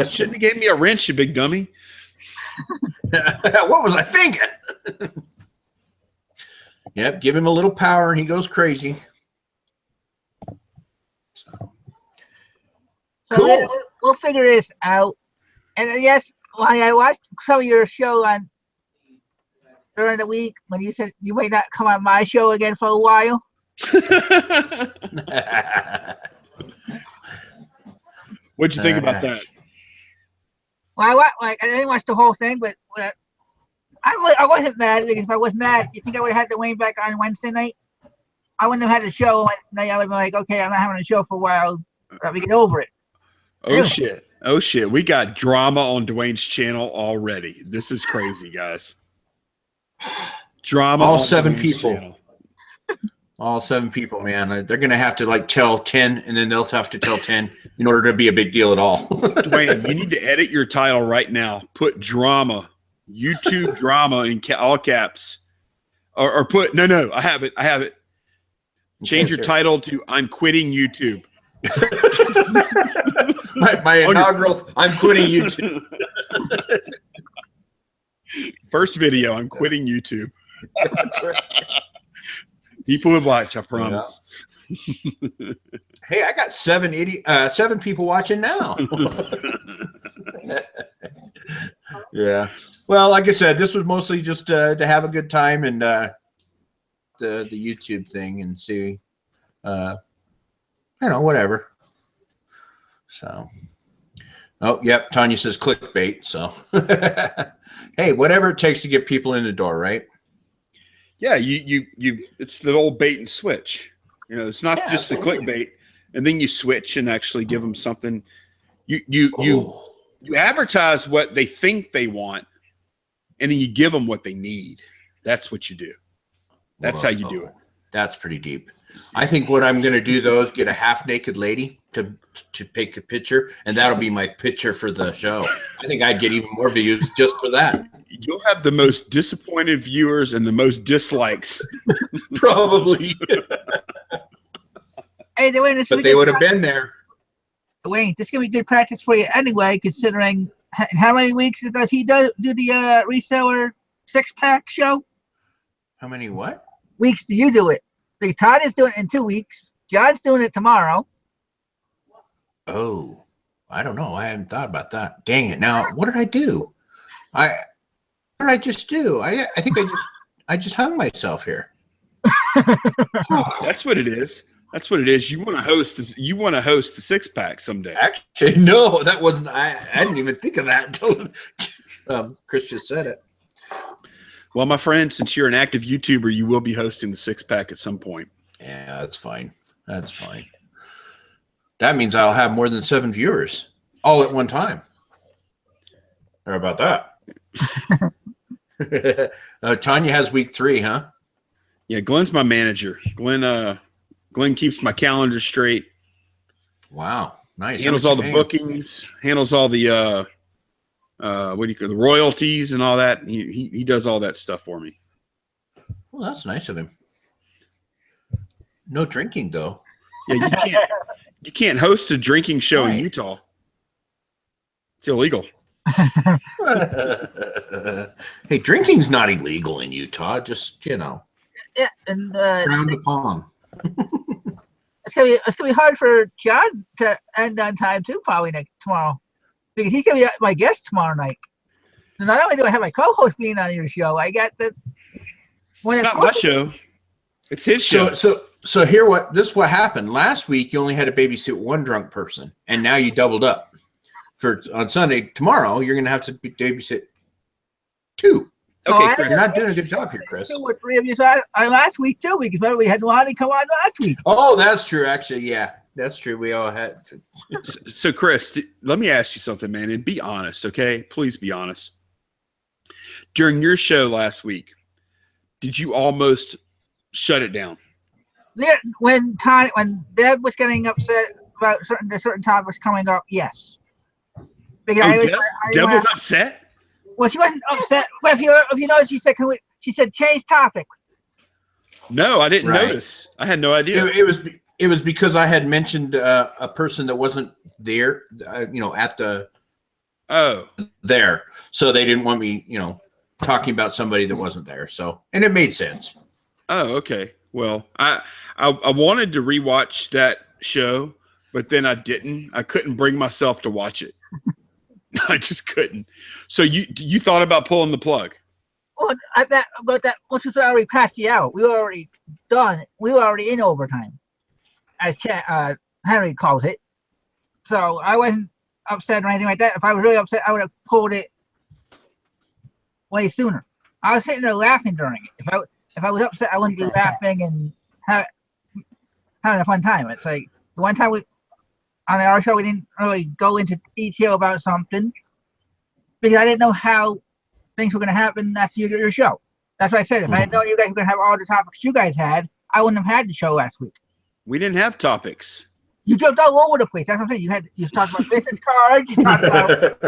Shouldn't have gave me a wrench, you big dummy. What was I thinking? Yep, give him a little power and he goes crazy. So Cool. we'll figure this out. And yes, when I watched some of your show during the week, when you said you may not come on my show again for a while. What'd you think about that? Well, I didn't watch the whole thing, but I wasn't mad, because if I was mad, you think I would have had Dwayne back on Wednesday night? I wouldn't have had a show Wednesday night. I would have been like, okay, I'm not having a show for a while. Let me get over it. Oh shit! Oh shit! We got drama on Dwayne's channel already. This is crazy, guys. Drama. All on 7 Dwayne's people. channel. All 7 people, man. They're gonna have to like tell 10, and then they'll have to tell 10 in order to be a big deal at all. Dwayne, you need to edit your title right now. Put drama, YouTube drama in all caps, or put no. I have it. Change your title to "I'm quitting YouTube." my inaugural. I'm quitting YouTube. First video. I'm quitting YouTube. That's right. People will watch. I promise. Yeah. Hey, I got 7 people watching now. Yeah. Well, like I said, this was mostly just to have a good time and the YouTube thing and see, whatever. So, oh, yep. Tanya says clickbait. So, hey, whatever it takes to get people in the door, right? Yeah, you. It's the old bait and switch. It's not just absolutely. the clickbait, and then you switch and actually give them something. You advertise what they think they want, and then you give them what they need. That's what you do. That's how you do it. That's pretty deep. I think what I'm going to do, though, is get a half-naked lady to take a picture, and that'll be my picture for the show. I think I'd get even more views just for that. You'll have the most disappointed viewers and the most dislikes. Probably. Hey, Dwayne, But they would have been there. Dwayne, this is going to be good practice for you anyway, considering how many weeks does he do the Reseller 6-pack show? How many what? Weeks do you do it? Because Todd is doing it in 2 weeks. John's doing it tomorrow. Oh, I don't know. I haven't thought about that. Dang it! Now, what did I do? What did I just do? I think I just hung myself here. That's what it is. That's what it is. You want to host this, you want to host the 6-pack someday. Actually, no, that wasn't. I didn't even think of that until Chris just said it. Well, my friend, since you're an active YouTuber, you will be hosting the 6-pack at some point. Yeah, that's fine. That's fine. That means I'll have more than 7 viewers all at one time. How about that? Tanya has week 3, huh? Yeah, Glenn's my manager. Glenn keeps my calendar straight. Wow, nice. Handles all the bookings. Handles all the the royalties and all that. He does all that stuff for me. Well, that's nice of him. No drinking though. Yeah, you can't host a drinking show in Utah. It's illegal. Hey, drinking's not illegal in Utah. Just Yeah, and frowned upon. it's gonna be hard for John to end on time too, probably tomorrow, because he's gonna be my guest tomorrow night. So not only do I have my co-host being on your show, I got the one. It's not my show. It's his show. So this is what happened. Last week you only had to babysit one drunk person, and now you doubled up. On Sunday, tomorrow, you're gonna have to babysit 2. Okay, Chris, you're not doing a good job here, Chris. 2 or 3 of you. So I last week too, because remember we had Lonnie come on last week. Oh, that's true. Actually, yeah, that's true. We all had. So, Chris, let me ask you something, man, and be honest, okay? Please be honest. During your show last week, did you almost shut it down? Yeah, when Deb was getting upset about certain topics coming up, yes. Because Deb was upset? Well, she wasn't upset. Well, if you notice, she said change topic. No, I didn't notice. I had no idea. It was because I had mentioned a person that wasn't there, at the there. So they didn't want me, talking about somebody that wasn't there. So, and it made sense. Oh, okay. Well, I wanted to rewatch that show, but then I didn't. I couldn't bring myself to watch it. I just couldn't. So you thought about pulling the plug? Well, once we already passed the hour, we were already done. We were already in overtime, as Henry calls it. So I wasn't upset or anything like that. If I was really upset, I would have pulled it way sooner. I was sitting there laughing during it. If I was upset, I wouldn't be laughing and having a fun time. It's like the one time on our show, we didn't really go into detail about something because I didn't know how things were going to happen after your show. That's what I said. If I didn't know you guys were going to have all the topics you guys had, I wouldn't have had the show last week. We didn't have topics. You jumped all over the place. That's what I'm saying. You talked about business cards. You talked about.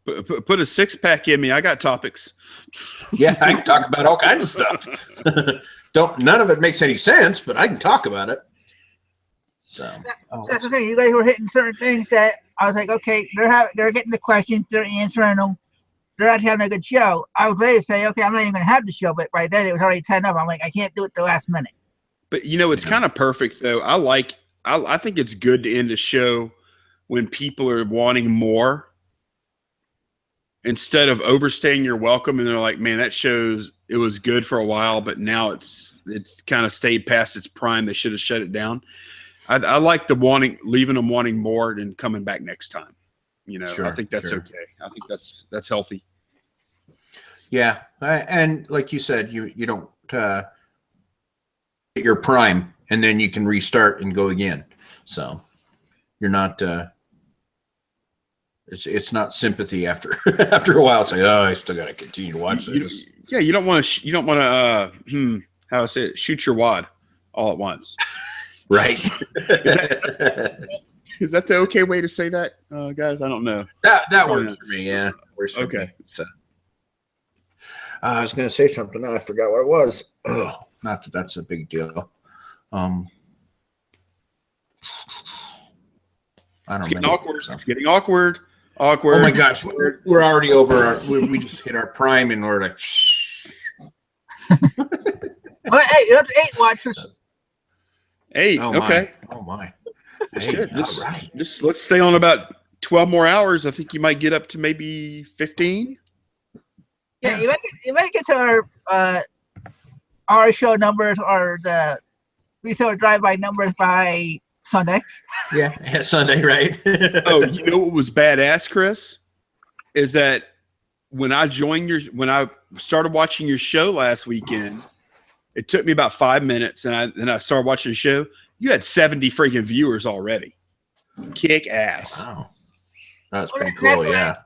Put a 6-pack in me. I got topics. Yeah, I can talk about all kinds of stuff. None of it makes any sense, but I can talk about it. So that's the thing. You guys were hitting certain things that I was like, okay, they're getting the questions, they're answering them, they're actually having a good show. I was ready to say, okay, I'm not even going to have the show, but by then it was already 10 up. I'm like, I can't do it the last minute. But it's kind of perfect though. I think it's good to end a show when people are wanting more instead of overstaying your welcome and they're like, man, that shows it was good for a while, but now it's kind of stayed past its prime. They should have shut it down. I like leaving them wanting more and coming back next time. Sure, I think that's okay. I think that's healthy. Yeah. And like you said, you don't get your prime and then you can restart and go again. So you're not, it's not sympathy after a while. It's like, oh, I still got to continue to watch this. Yeah. You don't want to, how I say it, shoot your wad all at once. Right. Is that the okay way to say that, guys? I don't know. That works for me. Yeah. Works for okay. Me. So, I was going to say something. I forgot what it was. Oh, not that that's a big deal. I don't it's getting remember. awkward. It's getting awkward. Awkward. Oh my gosh, we're already over. We just hit our prime, and we're like. Well, hey, you're up to 8 watchers. 8. Oh, my. Okay. Oh, my. Shit, Hey, all right. Just let's stay on about 12 more hours. I think you might get up to maybe 15. Yeah, you might get to our show numbers or the Reseller drive-by numbers by Sunday. Yeah, Sunday, right? Oh, you know what was badass, Chris? Is that when I started watching your show last weekend, it took me about 5 minutes, and I started watching the show. You had 70 freaking viewers already. Kick ass. Wow. That's pretty cool, yeah.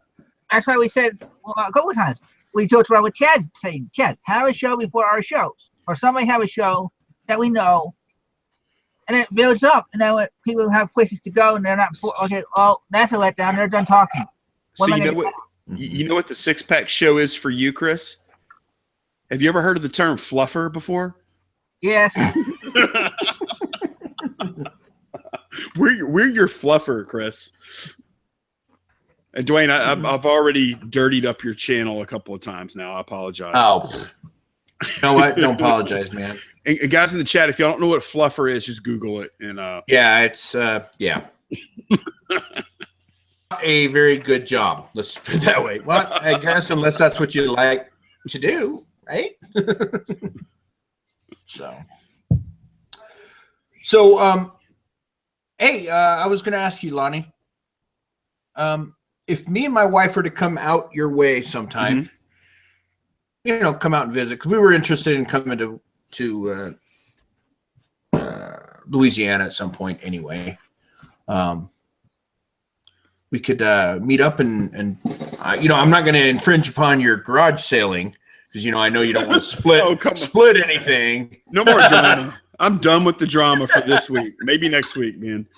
That's why we said a couple of times. We joked around with Chad saying, Chad, have a show before our shows. Or somebody have a show that we know. And it builds up. And then when people have places to go and they're not, okay, well, that's a letdown. They're done talking. So you know what the Six Pack Show is for you, Chris? Have you ever heard of the term fluffer before? Yes. We're your fluffer, Chris. And Dwayne, I've already dirtied up your channel a couple of times now. I apologize. Oh, you know what? Don't apologize, man. And guys in the chat, if y'all don't know what fluffer is, just Google it. And yeah, it's yeah. A very good job. Let's put it that way. Well, I guess unless that's what you like to do, right? So, hey, I was going to ask you, Lonnie, if me and my wife were to come out your way sometime, you know, come out and visit, because we were interested in coming to Louisiana at some point anyway. We could meet up and you know, I'm not going to infringe upon your garage sailing because, you know, I know you don't want to split anything. No more drama. I'm done with the drama for this week. Maybe next week, man.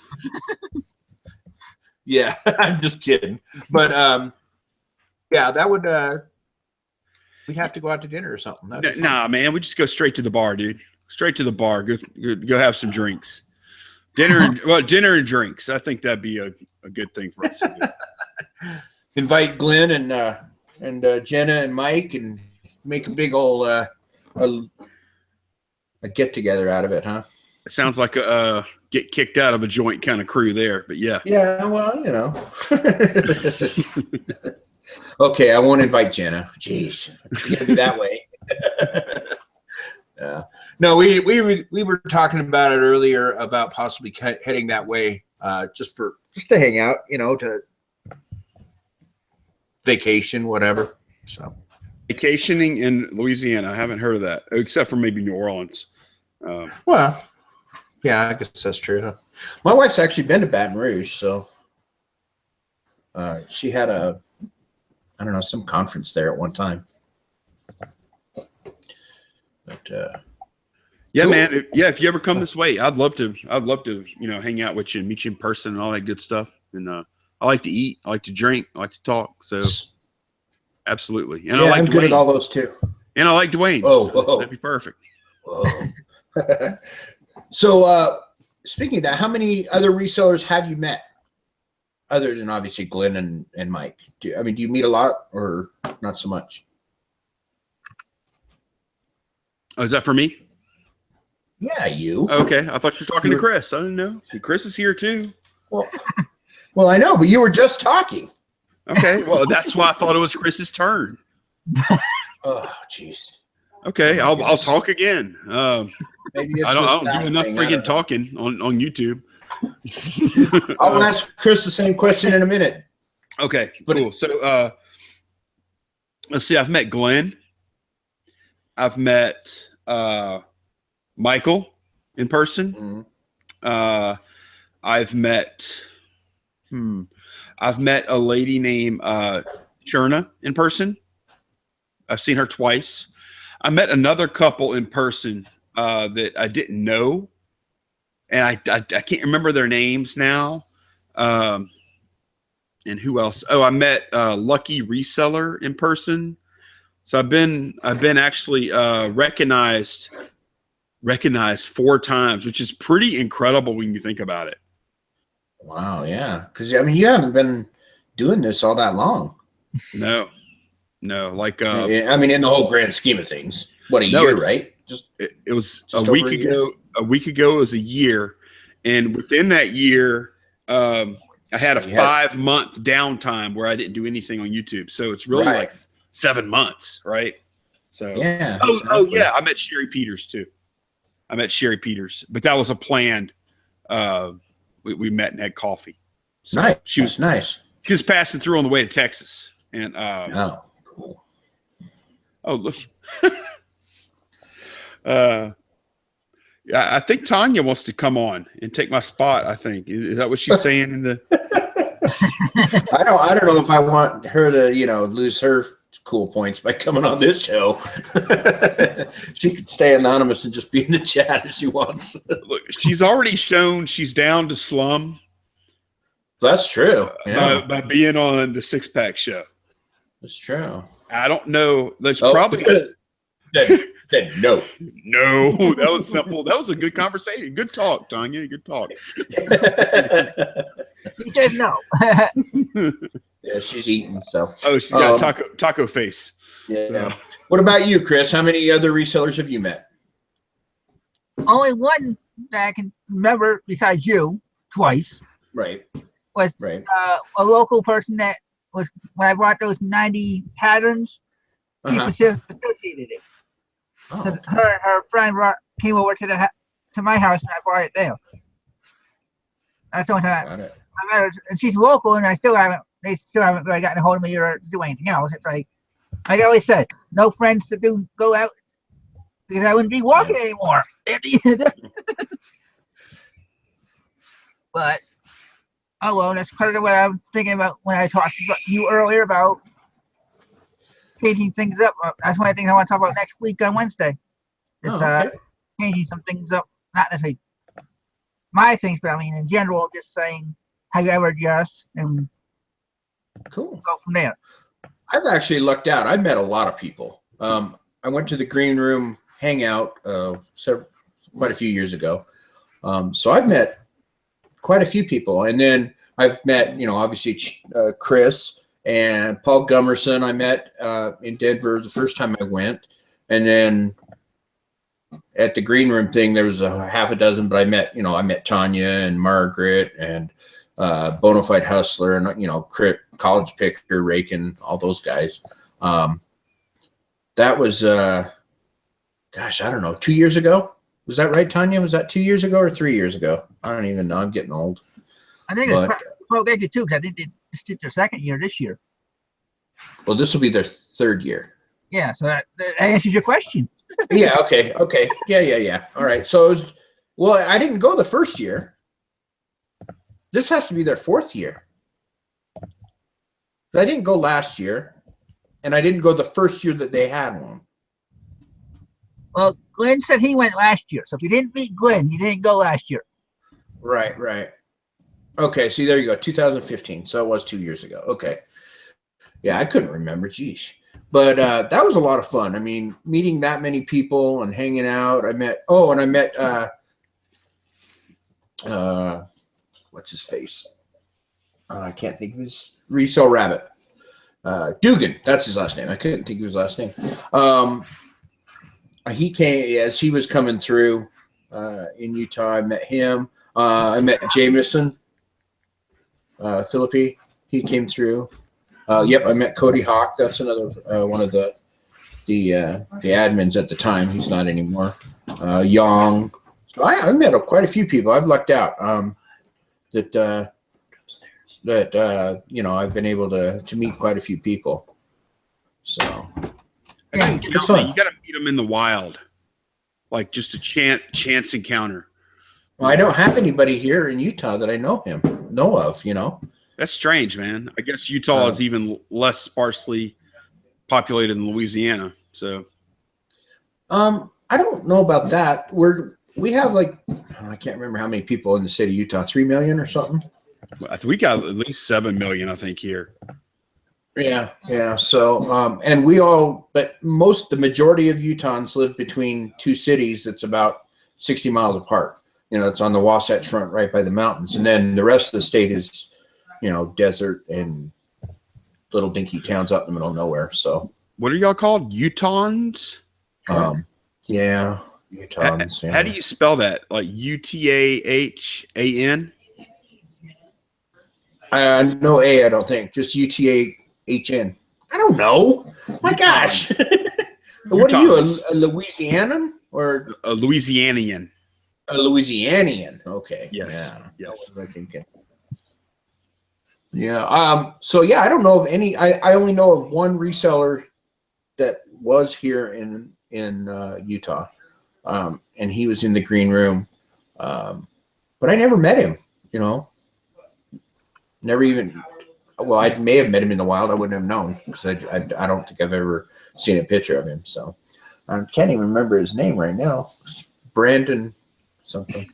Yeah, I'm just kidding. But yeah, that would we'd have to go out to dinner or something. Nah, man, we just go straight to the bar, dude. Straight to the bar. Go have some drinks. Dinner and drinks. I think that'd be a good thing for us to do. Invite Glenn and Jenna and Mike and make a big old a get together out of it, huh? It sounds like a get kicked out of a joint kind of crew there, but yeah. Yeah, well, you know. Okay, I won't invite Jenna. Jeez, it's gonna be that way. No, we were talking about it earlier about possibly heading that way, just to hang out, you know, to vacation, whatever. So vacationing in Louisiana, I haven't heard of that, except for maybe New Orleans. Well, yeah, I guess that's true. Huh? My wife's actually been to Baton Rouge, so she had I don't know, some conference there at one time. But yeah, cool. man. If you ever come this way, I'd love to, you know, hang out with you and meet you in person and all that good stuff. And I like to eat, I like to drink, I like to talk. So absolutely. And yeah, I like I'm Dwayne. good at all those too. And I like Dwayne. So that'd be perfect. So speaking of that, how many other resellers have you met? Other than obviously Glenn and Mike. Do you meet a lot or not so much? Oh, is that for me? Yeah, you. Okay, I thought you were talking to Chris. I didn't know. Chris is here too. Well, I know, but you were just talking. Okay, well, that's why I thought it was Chris's turn. Oh, jeez. Okay, I'll talk again. Maybe I don't do enough freaking talking on YouTube. I'll ask Chris the same question in a minute. Okay, cool. So let's see. I've met Glenn. I've met Michael in person. I've met a lady named Sherna in person. I've seen her twice. I met another couple in person that I didn't know, and I can't remember their names now. And who else? Oh, I met Lucky Reseller in person. So I've been actually recognized 4 times, which is pretty incredible when you think about it. Wow, yeah, because you haven't been doing this all that long. No, like in the whole grand scheme of things, what, a year, right? It was Just a week over a year? ago. A week ago it was a year, and within that year, I had a You had- 5-month downtime where I didn't do anything on YouTube. So it's really like 7 months, right? So Yeah. Oh exactly. yeah, I met Sherry Peters too. I met Sherry Peters, but that was a planned. We met and had coffee. So Nice. She was nice. She was passing through on the way to Texas, and Oh, cool. oh look. Yeah, I think Tanya wants to come on and take my spot. I think is that what she's saying in the. I don't know if I want her to, lose her cool points by coming on this show. She could stay anonymous and just be in the chat if she wants. Look, she's already shown she's down to slum. That's true. Yeah, By being on the Six Pack Show. that's true. I don't know. There's probably Then no. no. That was simple. That was a good conversation. Good talk, Tanya. Good talk. He said no. Yeah, she's eating. So. Oh, she's got taco face. Yeah. So. What about you, Chris? How many other resellers have you met? Only one that I can remember besides you, twice, Right. was Right. a local person that was when I brought those 90 patterns. She facilitated it. Oh, So her friend came over to my house and I brought it there. That's the only time got it. I met her, and she's local, and they still haven't really gotten a hold of me or do anything else. It's like I always said, no friends to go out because I wouldn't be walking anymore. But oh well, that's part of what I'm thinking about when I talked to you earlier about changing things up. That's one of the things I want to talk about next week on Wednesday. Is Okay. changing some things up, not necessarily my things, but I mean in general, just saying how you ever adjust and Cool. go from there. I've actually lucked out. I've met a lot of people. I went to the green room hangout quite a few years ago. So I've met quite a few people, and then I've met, obviously Chris and Paul Gummerson. I met in Denver the first time I went, and then at the green room thing there was a half a dozen. But I met Tanya and Margaret and Bonafide Hustler and College Picker, Rakin, all those guys. That was gosh, I don't know, 2 years ago. Was that right, Tanya? Was that 2 years ago or 3 years ago? I don't even know. I'm getting old. I think it's probably good too, because I think they just did their second year this year. Well, this will be their third year. Yeah, so that answers your question. Yeah. Okay. Yeah. All right. So, I didn't go the first year. This has to be their fourth year. I didn't go last year, and I didn't go the first year that they had one. Well, Glenn said he went last year, so if you didn't meet Glenn, you didn't go last year. Right. Okay, see, there you go, 2015. So it was 2 years ago. Okay. Yeah, I couldn't remember. Geez. But that was a lot of fun. I mean, meeting that many people and hanging out. I met what's his face? I can't think of his Resell Rabbit. Dugan, that's his last name. I couldn't think of his last name. He came as he was coming through in Utah. I met him. I met Jameson Philippi. He came through. Yep, I met Cody Hawk. That's another one of the admins at the time. He's not anymore. Young. So I met quite a few people. I've lucked out. That I've been able to meet quite a few people. So Yeah, it's fun. You got to meet them in the wild, like just a chance encounter. Well, I don't have anybody here in Utah that I know of. That's strange, man. I guess Utah is even less sparsely populated than Louisiana. So, I don't know about that. We have I can't remember how many people in the state of Utah. 3 million or something. we got at least 7 million, I think, here. Yeah. So, and but the majority of Utahns live between two cities that's about 60 miles apart. It's on the Wasatch Front right by the mountains. And then the rest of the state is, desert and little dinky towns out in the middle of nowhere. So what are y'all called? Utahns? Yeah, Utahns. How do you spell that? Like UTAHAN? No A, I don't think. Just UTAHN. I don't know. My gosh. What are you, a Louisianan or a Louisianian? A Louisianian. Okay. Yes. Yeah. Yes. What was I thinking? Yeah. So yeah, I don't know of any. I only know of one reseller that was here in Utah, and he was in the green room, but I never met him. You know, never even. Well, I may have met him in the wild. I wouldn't have known because I don't think I've ever seen a picture of him. So I can't even remember his name right now. Brandon something.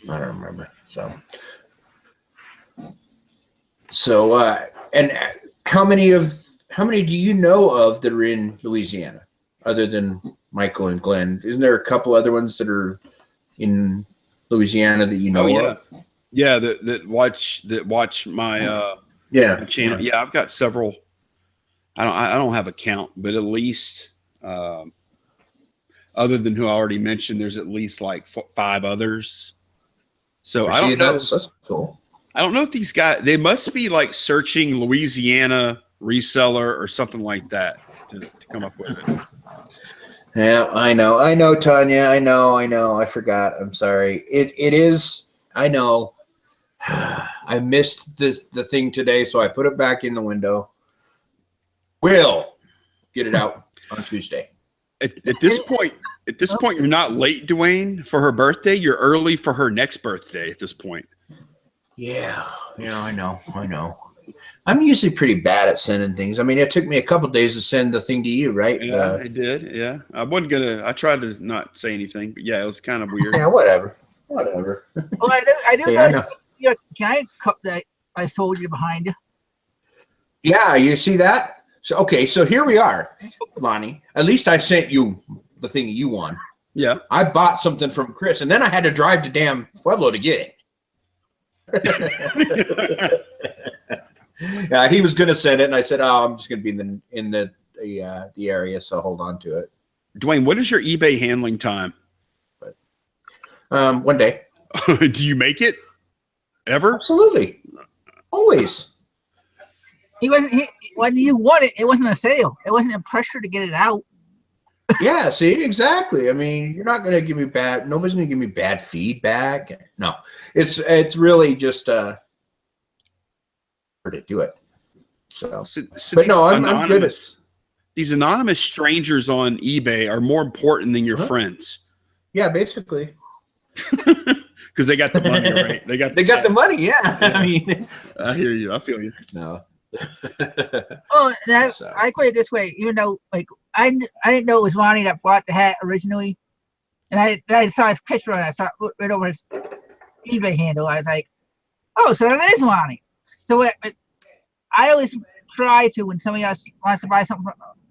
I don't remember. So and how many do you know of that are in Louisiana other than Michael and Glenn? Isn't there a couple other ones that are in Louisiana that you know of? Yeah, that watch my my channel. Yeah, I've got several. I don't have a count, but at least other than who I already mentioned, there's at least like 5 others. So I don't know. That's cool. I don't know if these guys, they must be like searching Louisiana reseller or something like that to come up with it. Yeah, I know, Tanya. I know. I forgot. I'm sorry. It is. I know. I missed the thing today, so I put it back in the window. We'll get it out on Tuesday. At this point, you're not late, Dwayne, for her birthday. You're early for her next birthday at this point. Yeah, I know. I'm usually pretty bad at sending things. I mean, it took me a couple days to send the thing to you, right? Yeah, I did. Yeah, I tried to not say anything, but yeah, it was kind of weird. Yeah, whatever. Well, I do Yeah, know. Your giant cup that I sold you behind you. Yeah, you see that? So okay, so here we are, Lonnie. At least I sent you the thing you won. Yeah, I bought something from Chris, and then I had to drive to damn Pueblo to get it. Yeah, he was gonna send it, and I said, "Oh, I'm just gonna be in the area, so hold on to it." Dwayne, what is your eBay handling time? One day. Do you make it ever? Absolutely, always. When you won it, it wasn't a sale. It wasn't a pressure to get it out. Yeah, see, exactly. I mean, you're not gonna give me nobody's gonna give me bad feedback. No, it's really just to do it. So but no, I'm good at. These anonymous strangers on eBay are more important than your friends. Yeah, basically. Because they got the money, right? They got the money. Yeah. I mean, I hear you. I feel you. No. I put it this way. Even though, like, I didn't know it was Ronnie that bought the hat originally, and I saw his picture and I saw it right over his eBay handle. I was like, oh, so that is Ronnie. So I always try to, when somebody else wants to buy something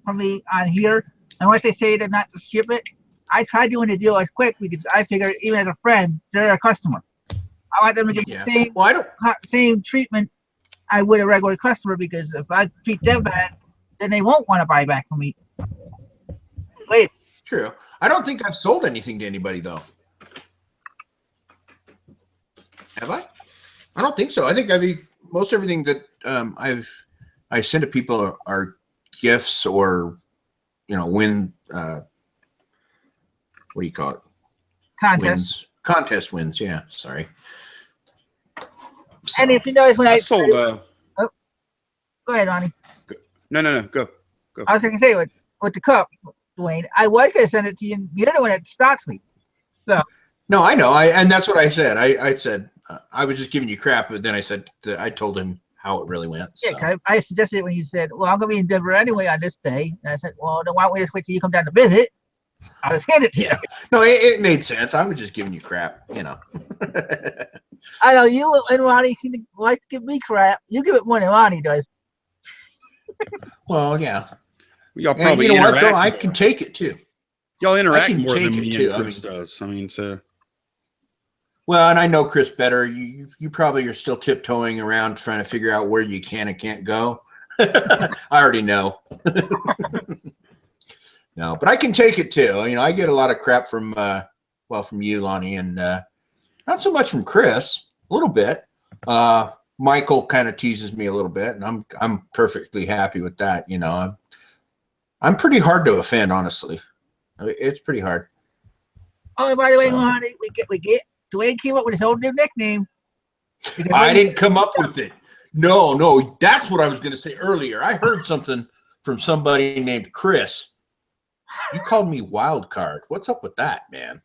from me on here, unless they say they're not to ship it, I try doing the deal as quick because I figure even as a friend, they're a customer. I want them to get the same treatment I would a regular customer, because if I treat them bad, then they won't want to buy back from me. Wait. True. I don't think I've sold anything to anybody though. Have I? I don't think so. I think most everything that I send to people are gifts or win. What do you call it? Contest wins. Yeah. Sorry. So, and if you notice when I sold, go ahead, Ronnie. No, go. I was going to say with the cup, Dwayne, I was going to send it to you. You're the one that stalks me. So. No, I know. And that's what I said. I said I was just giving you crap, but then I said I told him how it really went. So. Yeah, I suggested it when you said, "Well, I'm going to be in Denver anyway on this day," and I said, "Well, then why don't we just wait till you come down to visit? I'll just hand it to you." No, it made sense. I was just giving you crap, I know you and Ronnie seem to like to give me crap. You give it more than Ronnie does. Well, yeah. Y'all probably what though? I can take it too. Y'all interact more than me and Chris does. I mean, so. Well, and I know Chris better. You probably are still tiptoeing around trying to figure out where you can and can't go. I already know. No, but I can take it too. You know, I get a lot of crap from from you, Lonnie, and not so much from Chris. A little bit. Michael kind of teases me a little bit, and I'm perfectly happy with that. You know, I'm pretty hard to offend, honestly. It's pretty hard. Oh, by the way, So. Lonnie, we get Dwayne came up with his whole new nickname. I didn't come up with it. No, that's what I was going to say earlier. I heard something from somebody named Chris. You called me wild card. What's up with that, man?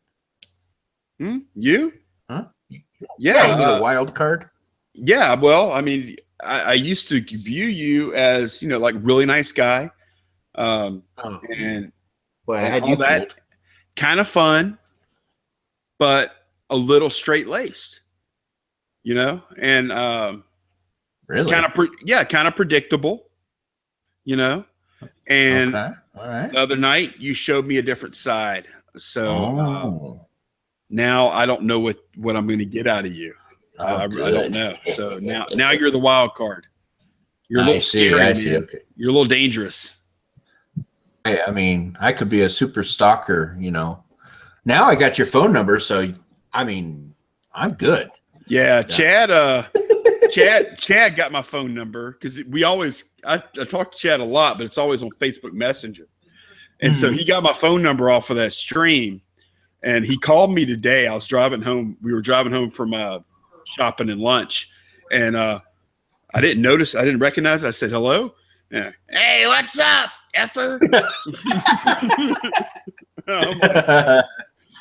You? Huh? Yeah. You called me the wild card? Yeah. Well, I mean, I used to view you as, you know, like really nice guy. And well, I had all you that fooled. kind of fun, but a little straight laced, you know, and Really? kind of predictable, you know. And okay. All right. the other night you showed me a different side, so now I don't know what I'm going to get out of you. I don't know. So now you're the wild card. You're a little scary, I see. man. Okay. You're a little dangerous. I mean, I could be a super stalker, you know. Now I got your phone number, so I mean, I'm good. Yeah, Chad got my phone number because I talk to Chad a lot, but it's always on Facebook Messenger. And so he got my phone number off of that stream, and he called me today. I was driving home. We were driving home from shopping and lunch, and I didn't recognize. I said hello. Yeah. Hey, what's up, effer?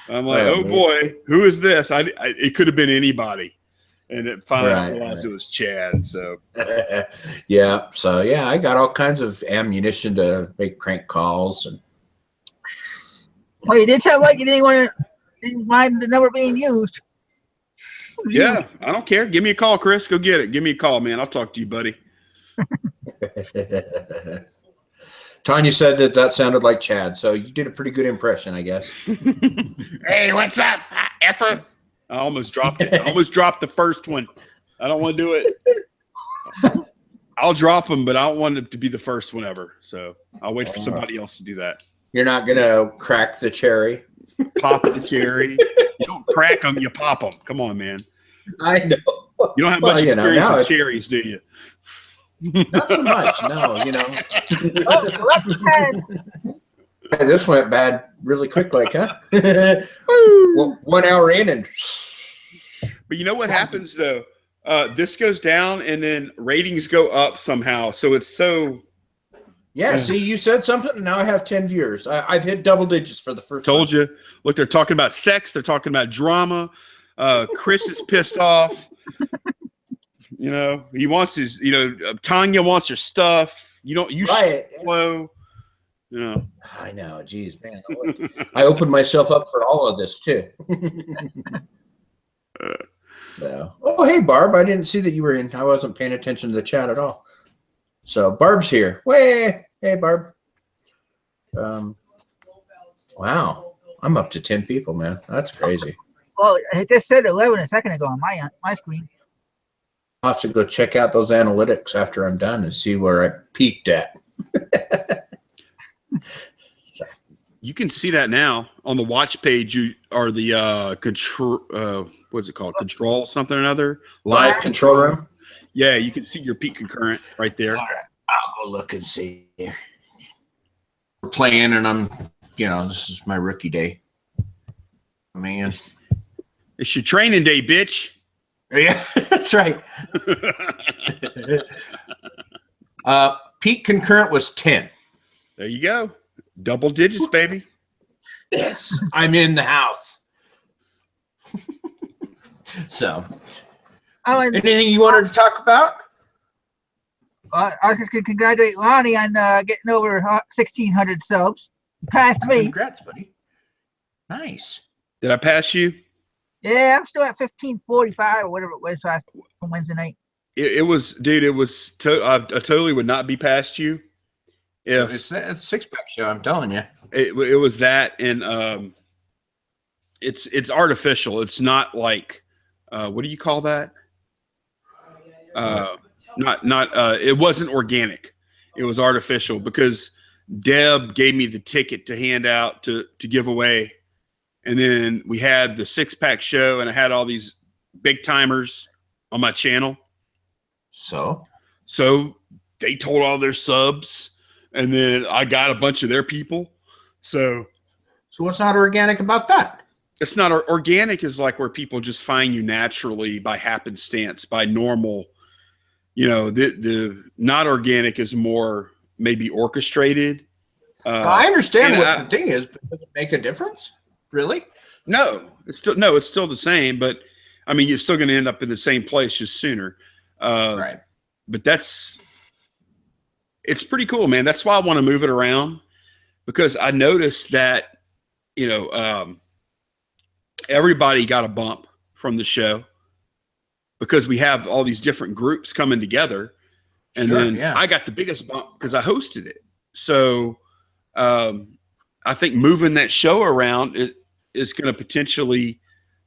I'm like, oh boy, who is this? It could have been anybody. And it finally I realized it was Chad. So yeah. So yeah, I got all kinds of ammunition to make crank calls. And well, you did tell Mike you didn't mind the number being used. yeah, I don't care. Give me a call, Chris. Go get it. Give me a call, man. I'll talk to you, buddy. Tanya said that sounded like Chad, so you did a pretty good impression, I guess. Hey, what's up, effer? I almost dropped it. I almost dropped the first one. I don't want to do it. I'll drop them, but I don't want it to be the first one ever. So I'll wait for somebody else to do that. You're not going to crack the cherry? Pop the cherry. You don't crack them, you pop them. Come on, man. I know. You don't have much experience with cherries, do you? Not so much, no. You know. Oh, This went bad really quick, like, huh? 1 hour in, and. But you know what happens though? This goes down, and then ratings go up somehow. So it's so. Yeah. See, you said something, and now I have 10 viewers. I've hit double digits for the first. Told you. Look, they're talking about sex. They're talking about drama. Chris is pissed off. You know, he wants his. You know, Tanya wants your stuff. You don't. You slow. You know. I know. Geez, man. I opened myself up for all of this too. So, oh, hey, Barb. I didn't see that you were in. I wasn't paying attention to the chat at all. So, Barb's here. Hey, Barb. Wow. I'm up to 10 people, man. That's crazy. well, it just said 11 a second ago on my screen. I'll have to go check out those analytics after I'm done and see where I peaked at. You can see that now on the watch page. You are the control. What's it called? Control something or another. Live control room. Yeah, you can see your peak concurrent right there. All right, I'll go look and see. We're playing, and I'm, this is my rookie day. Man, It's your training day, bitch. Yeah, that's right. Peak concurrent was 10. There you go. Double digits, baby. Yes, I'm in the house. So, anything you wanted to talk about? I was just going to congratulate Lonnie on getting over 1,600 subs. Past me. Congrats, buddy. Nice. Did I pass you? Yeah, I'm still at 1545 or whatever it was last Wednesday night. It was, dude. It was. I totally would not be past you. If It's that six-pack show, I'm telling you. it was that, and it's artificial. It's not like what do you call that? It wasn't organic. It was artificial because Deb gave me the ticket to hand out to give away. And then we had the 6-pack show, and I had all these big timers on my channel. So they told all their subs, and then I got a bunch of their people. So what's not organic about that? It's not organic is like where people just find you naturally by happenstance, by normal, the not organic is more maybe orchestrated. I understand what the thing is, but does it make a difference? Really? No, it's still the same, but I mean, you're still going to end up in the same place just sooner. Right. But it's pretty cool, man. That's why I want to move it around, because I noticed that, everybody got a bump from the show because we have all these different groups coming together. And then I got the biggest bump because I hosted it. So I think moving that show around is going to potentially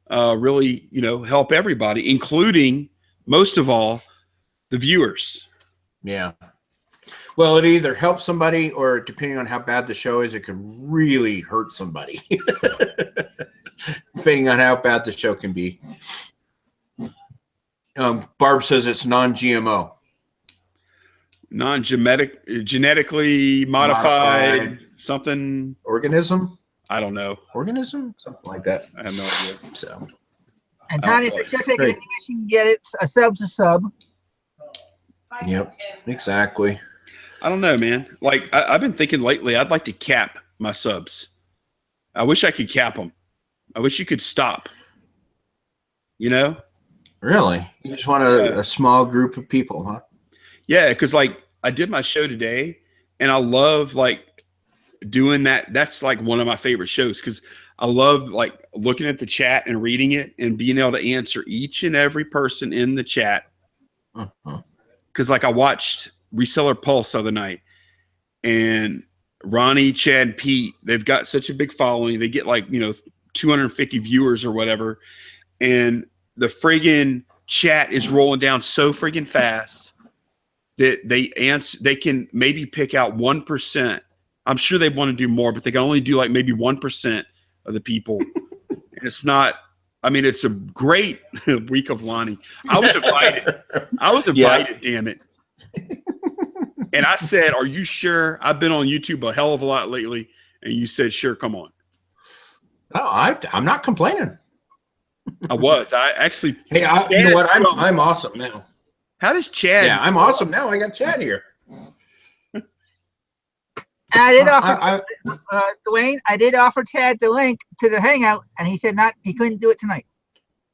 really, help everybody, including, most of all, the viewers. Yeah. Well, it either helps somebody, or depending on how bad the show is, it could really hurt somebody. Depending on how bad the show can be. Barb says it's non-GMO. Genetically modified something. Organism? I don't know. Organism? Something like that. I have no idea. So. And Tony, if you're taking English, you can get it. A sub's a sub. Yep, exactly. I don't know, man. Like, I've been thinking lately, I'd like to cap my subs. I wish I could cap them. I wish you could stop. Really? You just want a small group of people, huh? Yeah, because like I did my show today, and I love like doing that. That's like one of my favorite shows, because I love like looking at the chat and reading it and being able to answer each and every person in the chat. Because like I watched Reseller Pulse the other night, and Ronnie, Chad, Pete, they've got such a big following. They get like 250 viewers or whatever, and the friggin' chat is rolling down so friggin' fast that they can maybe pick out 1%. I'm sure they want to do more, but they can only do like maybe 1% of the people. And it's not, I mean, it's a great week of Lonnie. I was invited. Damn it. And I said, are you sure? I've been on YouTube a hell of a lot lately. And you said, sure, come on. Oh, I'm not complaining. I was. I actually. Hey, you know what? I'm awesome now. How does Chad? Yeah, I'm awesome now. I got Chad here. I did offer Dwayne. I did offer Chad the link to the hangout, and he said he couldn't do it tonight.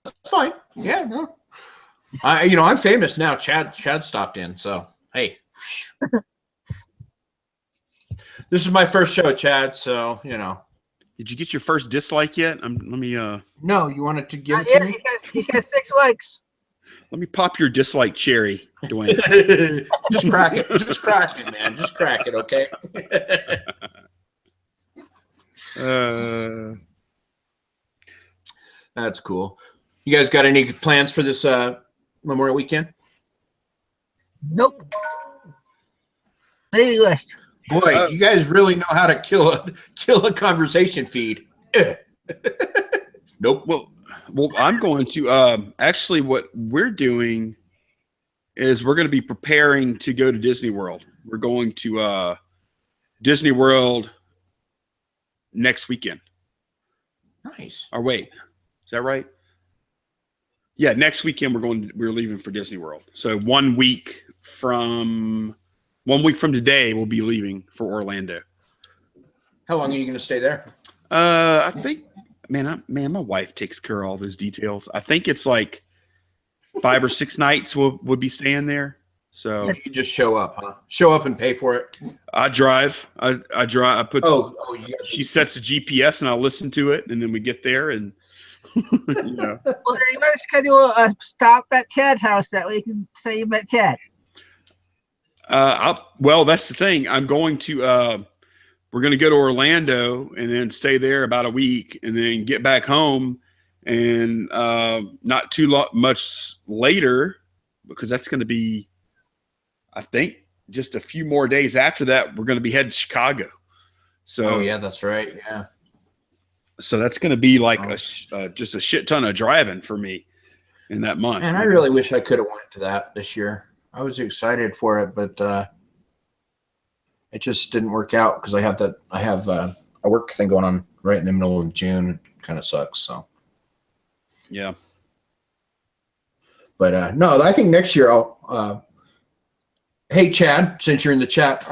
That's fine. Yeah, no. I'm famous now. Chad stopped in, so hey. This is my first show, Chad. So Did you get your first dislike yet? Let me. No, you wanted to give it to me? He's got 6 likes. Let me pop your dislike cherry, Dwayne. Just crack it. Just crack it, man. Just crack it, okay? That's cool. You guys got any plans for this Memorial Weekend? Nope. Maybe list. Boy, you guys really know how to kill a conversation feed. Nope. Well, I'm going to actually what we're doing is we're going to be preparing to go to Disney World. We're going to Disney World next weekend. Nice. Or wait, is that right? Yeah, next weekend we're leaving for Disney World. So 1 week from today, we'll be leaving for Orlando. How long are you going to stay there? I think, man, my wife takes care of all those details. I think it's like 5 or 6 nights we'll be staying there. So you just show up, huh? Show up and pay for it. I drive. I drive. I put. She sets the GPS and I listen to it, and then we get there and. Well, you better schedule a stop at Chad's house, that way you can say you met Chad. Well, that's the thing. I'm going to. We're going to go to Orlando and then stay there about a week, and then get back home, and not too much later, because that's going to be, I think, just a few more days after that, we're going to be heading to Chicago. So, oh yeah, that's right. Yeah. So that's going to be like just a shit ton of driving for me in that month. And I really wish I could have went to that this year. I was excited for it, but it just didn't work out because I have a work thing going on right in the middle of June. It kind of sucks. So yeah. But no, I think next year I'll. Hey Chad, since you're in the chat,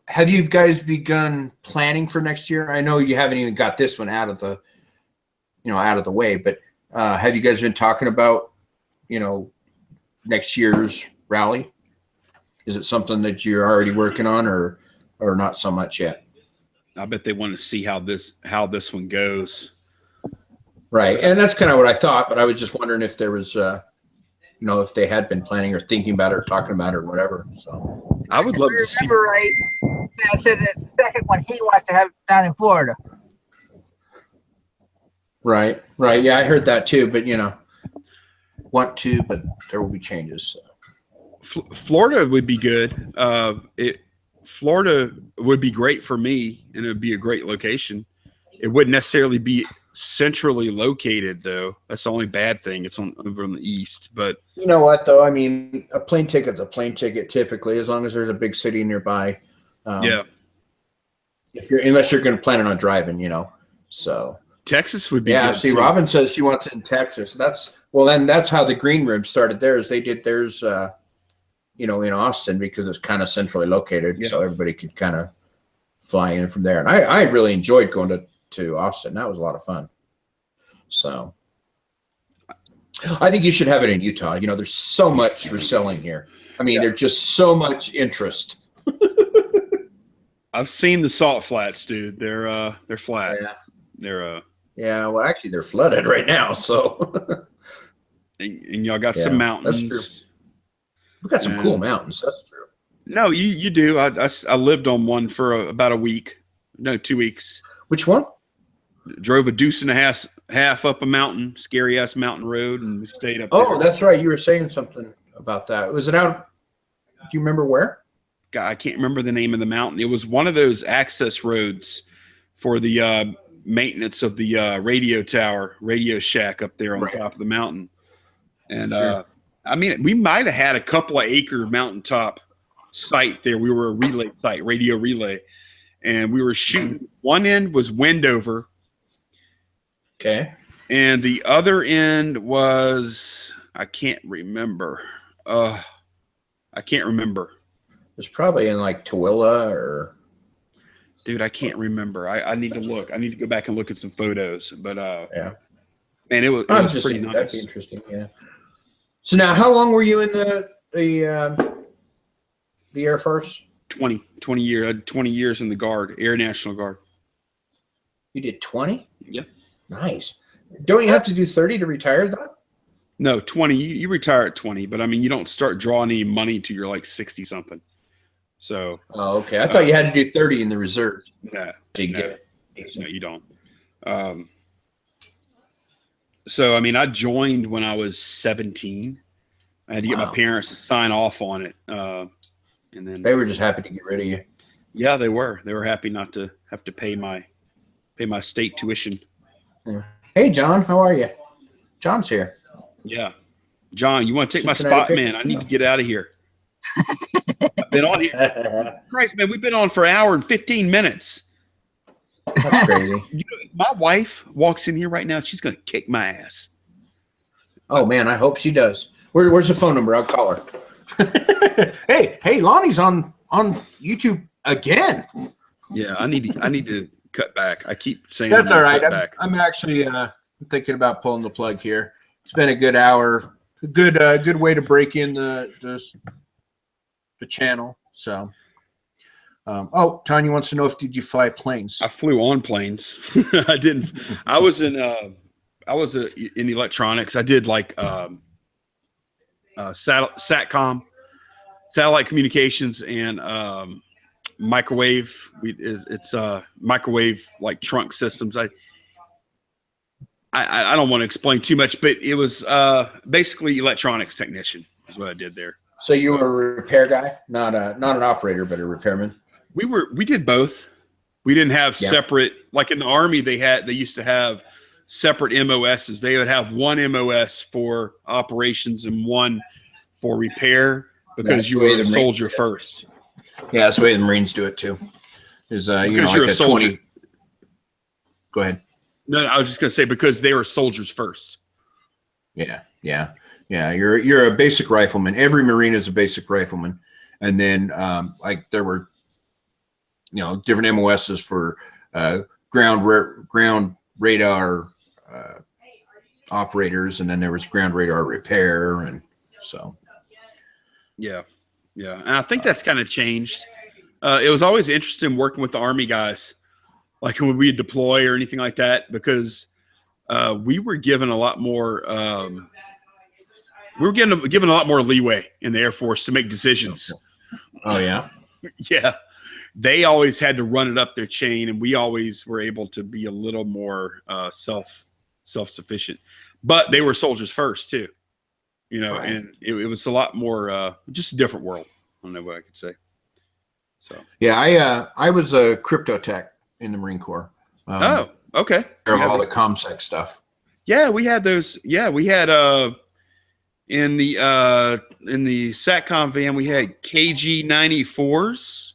have you guys begun planning for next year? I know you haven't even got this one out of the way, but have you guys been talking about, next year's rally? Is it something that you're already working on, or not so much yet? I bet they want to see how this one goes. Right, and that's kind of what I thought, but I was just wondering if there was, if they had been planning or thinking about it or talking about it or whatever. So I would love to see. Remember right? I said that the second one he wants to have down in Florida. Right. Yeah, I heard that too, but want to, but there will be changes. So. Florida would be good. Florida would be great for me, and it would be a great location. It wouldn't necessarily be centrally located, though. That's the only bad thing. It's over on the east. But you know what, though? I mean, a plane ticket's a plane ticket typically, as long as there's a big city nearby. Yeah. Unless you're going to plan on driving, So Texas would be. Yeah. Good See, too. Robin says she wants it in Texas. Then that's how the Green Room started theirs. They did theirs, in Austin because it's kind of centrally located, so everybody could kind of fly in from there. And I really enjoyed going to Austin. That was a lot of fun. So I think you should have it in Utah. There's so much reselling here. I mean, there's just so much interest. I've seen the salt flats, dude. They're flat. Yeah. They're Yeah, well, actually, they're flooded right now. So and y'all got some mountains. That's true. We got some cool mountains. That's true. No, you do. I lived on one for about a week. No, 2 weeks. Which one? Drove a deuce and a half up a mountain, scary ass mountain road, and we stayed up there. Oh, that's right. You were saying something about that. Was it out? Do you remember where? God, I can't remember the name of the mountain. It was one of those access roads for the maintenance of the radio shack up there on top of the mountain. And I mean, we might have had a couple of acre mountaintop site there. We were a relay site, radio relay, and we were shooting. One end was Wendover. Okay. And the other end was, I can't remember. It's probably in like Tooele or. Dude, I can't remember. I need to look. I need to go back and look at some photos. But yeah, man, it was pretty nice. That'd be interesting. Yeah. So now, how long were you in the Air Force? 20 years. I had 20 years in the Guard, Air National Guard. You did 20? Yeah. Nice. Don't you have to do 30 to retire though? No, 20. You retire at 20, but I mean, you don't start drawing any money till you're like 60 something. So. Oh, okay. I thought you had to do 30 in the reserve. Yeah. No, you don't. So, I mean, I joined when I was 17. I had to get my parents to sign off on it. And then they were just happy to get rid of you. Yeah, they were. They were happy not to have to pay my state tuition. Yeah. Hey, John, how are you? John's here. Yeah. John, you want to take my spot, man? I need to get out of here. I've been on here. Christ, man, we've been on for an hour and 15 minutes. That's crazy. My wife walks in here right now. She's going to kick my ass. Oh, man, I hope she does. Where's the phone number? I'll call her. Hey, Lonnie's on YouTube again. Yeah, I need to cut back. I keep saying that's all right. I'm actually thinking about pulling the plug here. It's been a good hour. A good way to break in the channel. So, Tanya wants to know did you fly planes? I flew on planes. I didn't. I was in electronics. I did like satcom, satellite communications, and microwave. It's microwave like trunk systems. I don't want to explain too much, but it was basically electronics technician is what I did there. So you were a repair guy, not an operator, but a repairman. We did both. We didn't have Yeah. separate, like in the Army, they used to have separate MOSs. They would have one MOS for operations and one for repair because you were a soldier first. Yeah, that's the way the Marines do it too. Is you know, Because you're like a soldier. 20. Go ahead. No, I was just gonna say because they were soldiers first. Yeah. You're a basic rifleman. Every Marine is a basic rifleman, and then like there were, you know, different MOSs for ground radar operators, and then there was ground radar repair, and so. Yeah, and I think that's kind of changed. It was always interesting working with the Army guys, like when we deploy or anything like that, because we were given a lot more. We were given a lot more leeway in the Air Force to make decisions. Oh yeah. Yeah, they always had to run it up their chain, and we always were able to be a little more self-sufficient. But they were soldiers first too, you know, Right. and it was a lot more just a different world. I don't know what I could say. So Yeah, I was a crypto tech in the Marine Corps. oh, okay. All the ComSec stuff. Yeah, we had those. Yeah, we had in the SATCOM van we had KG 94s.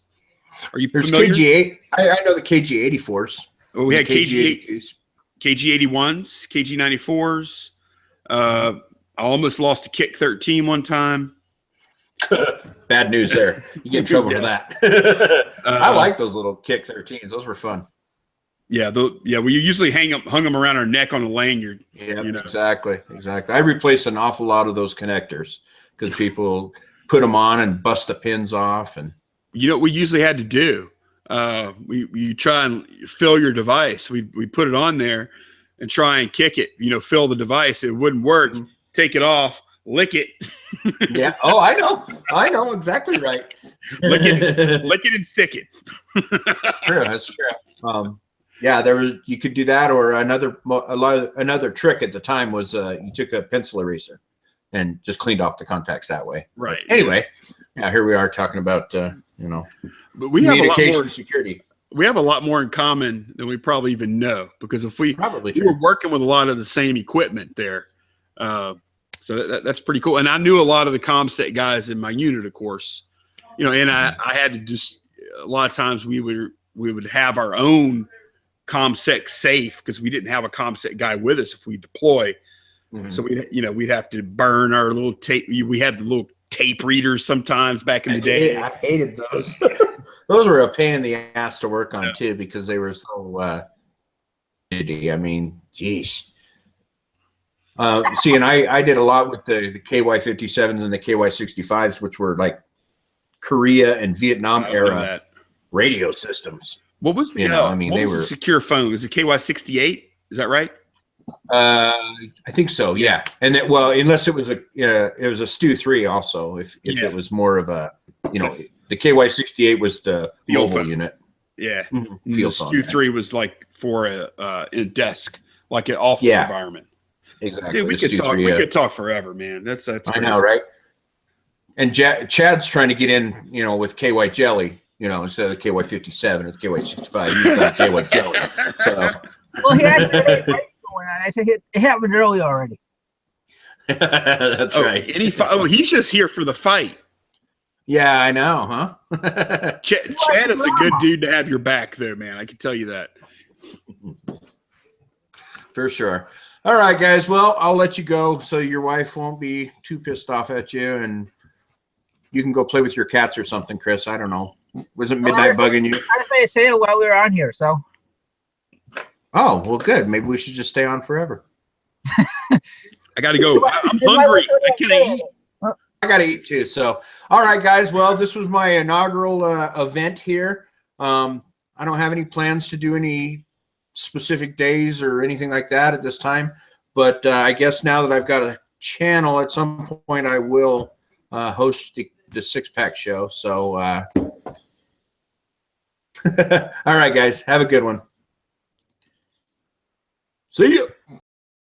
Are you There's familiar? KG8. I know the KG 84s. Well, we had KG 82s. KG 81s, KG 94s. I almost lost a Kick 13 one time. Bad news there. You get in trouble for Yes. that. I like those little Kick 13s. Those were fun. Yeah, we usually hung them around our neck on a lanyard. Yeah, you know. exactly. I replaced an awful lot of those connectors because people put them on and bust the pins off. And you know what we usually had to do? We try and fill your device. We put it on there and try and kick it. You know, fill the device. It wouldn't work. Mm-hmm. Take it off. Lick it. yeah. Oh, I know exactly right. lick it and stick it. True, that's true. Yeah, you could do that, or another trick at the time was you took a pencil eraser and just cleaned off the contacts that way. Right. But anyway, yeah, here we are talking about but we have a lot more security. We have a lot more in common than we probably even know, because if we Probably were working with a lot of the same equipment there, so that's pretty cool. And I knew a lot of the ComSec guys in my unit, of course, you know, and I had to just a lot of times we would have our own ComSec safe because we didn't have a ComSec guy with us if we deploy. Mm-hmm. So we'd have to burn our little tape. We had the little tape readers sometimes back in the day. I hated those. Those were a pain in the ass to work on too, because they were so shitty. I mean, geez. See, and I did a lot with the KY-57s and the KY-65s, which were like Korea and Vietnam era radio systems. What was the? They were secure phone. Was it KY-68? Is that right? I think so. Yeah, and that, well, unless it was a Stu 3 also. If it was more of a, you know, the KY-68 was the mobile unit. Yeah, mm-hmm. The Stu 3 was like for a desk, like an office environment. Exactly. Dude, we could talk. We could talk forever, man. That's crazy. I know, right? And Chad's trying to get in, you know, with KY Jelly. You know, instead of KY-57, it's KY-65. He's got KY Jelly. So, well, he had going on. I said it happened early already. That's right. He's just here for the fight. Yeah, I know, huh? Chad is a good dude to have your back, though, man. I can tell you that. For sure. All right, guys. Well, I'll let you go so your wife won't be too pissed off at you, and you can go play with your cats or something, Chris. I don't know. Wasn't midnight bugging you? I say it while we were on here, so. Oh, well, good. Maybe we should just stay on forever. I got to go. I'm hungry. I can't eat. I got to eat too. So, all right, guys. Well, this was my inaugural event here. I don't have any plans to do any specific days or anything like that at this time. But I guess now that I've got a channel, at some point I will host the six-pack show. So, all right, guys. Have a good one. See you.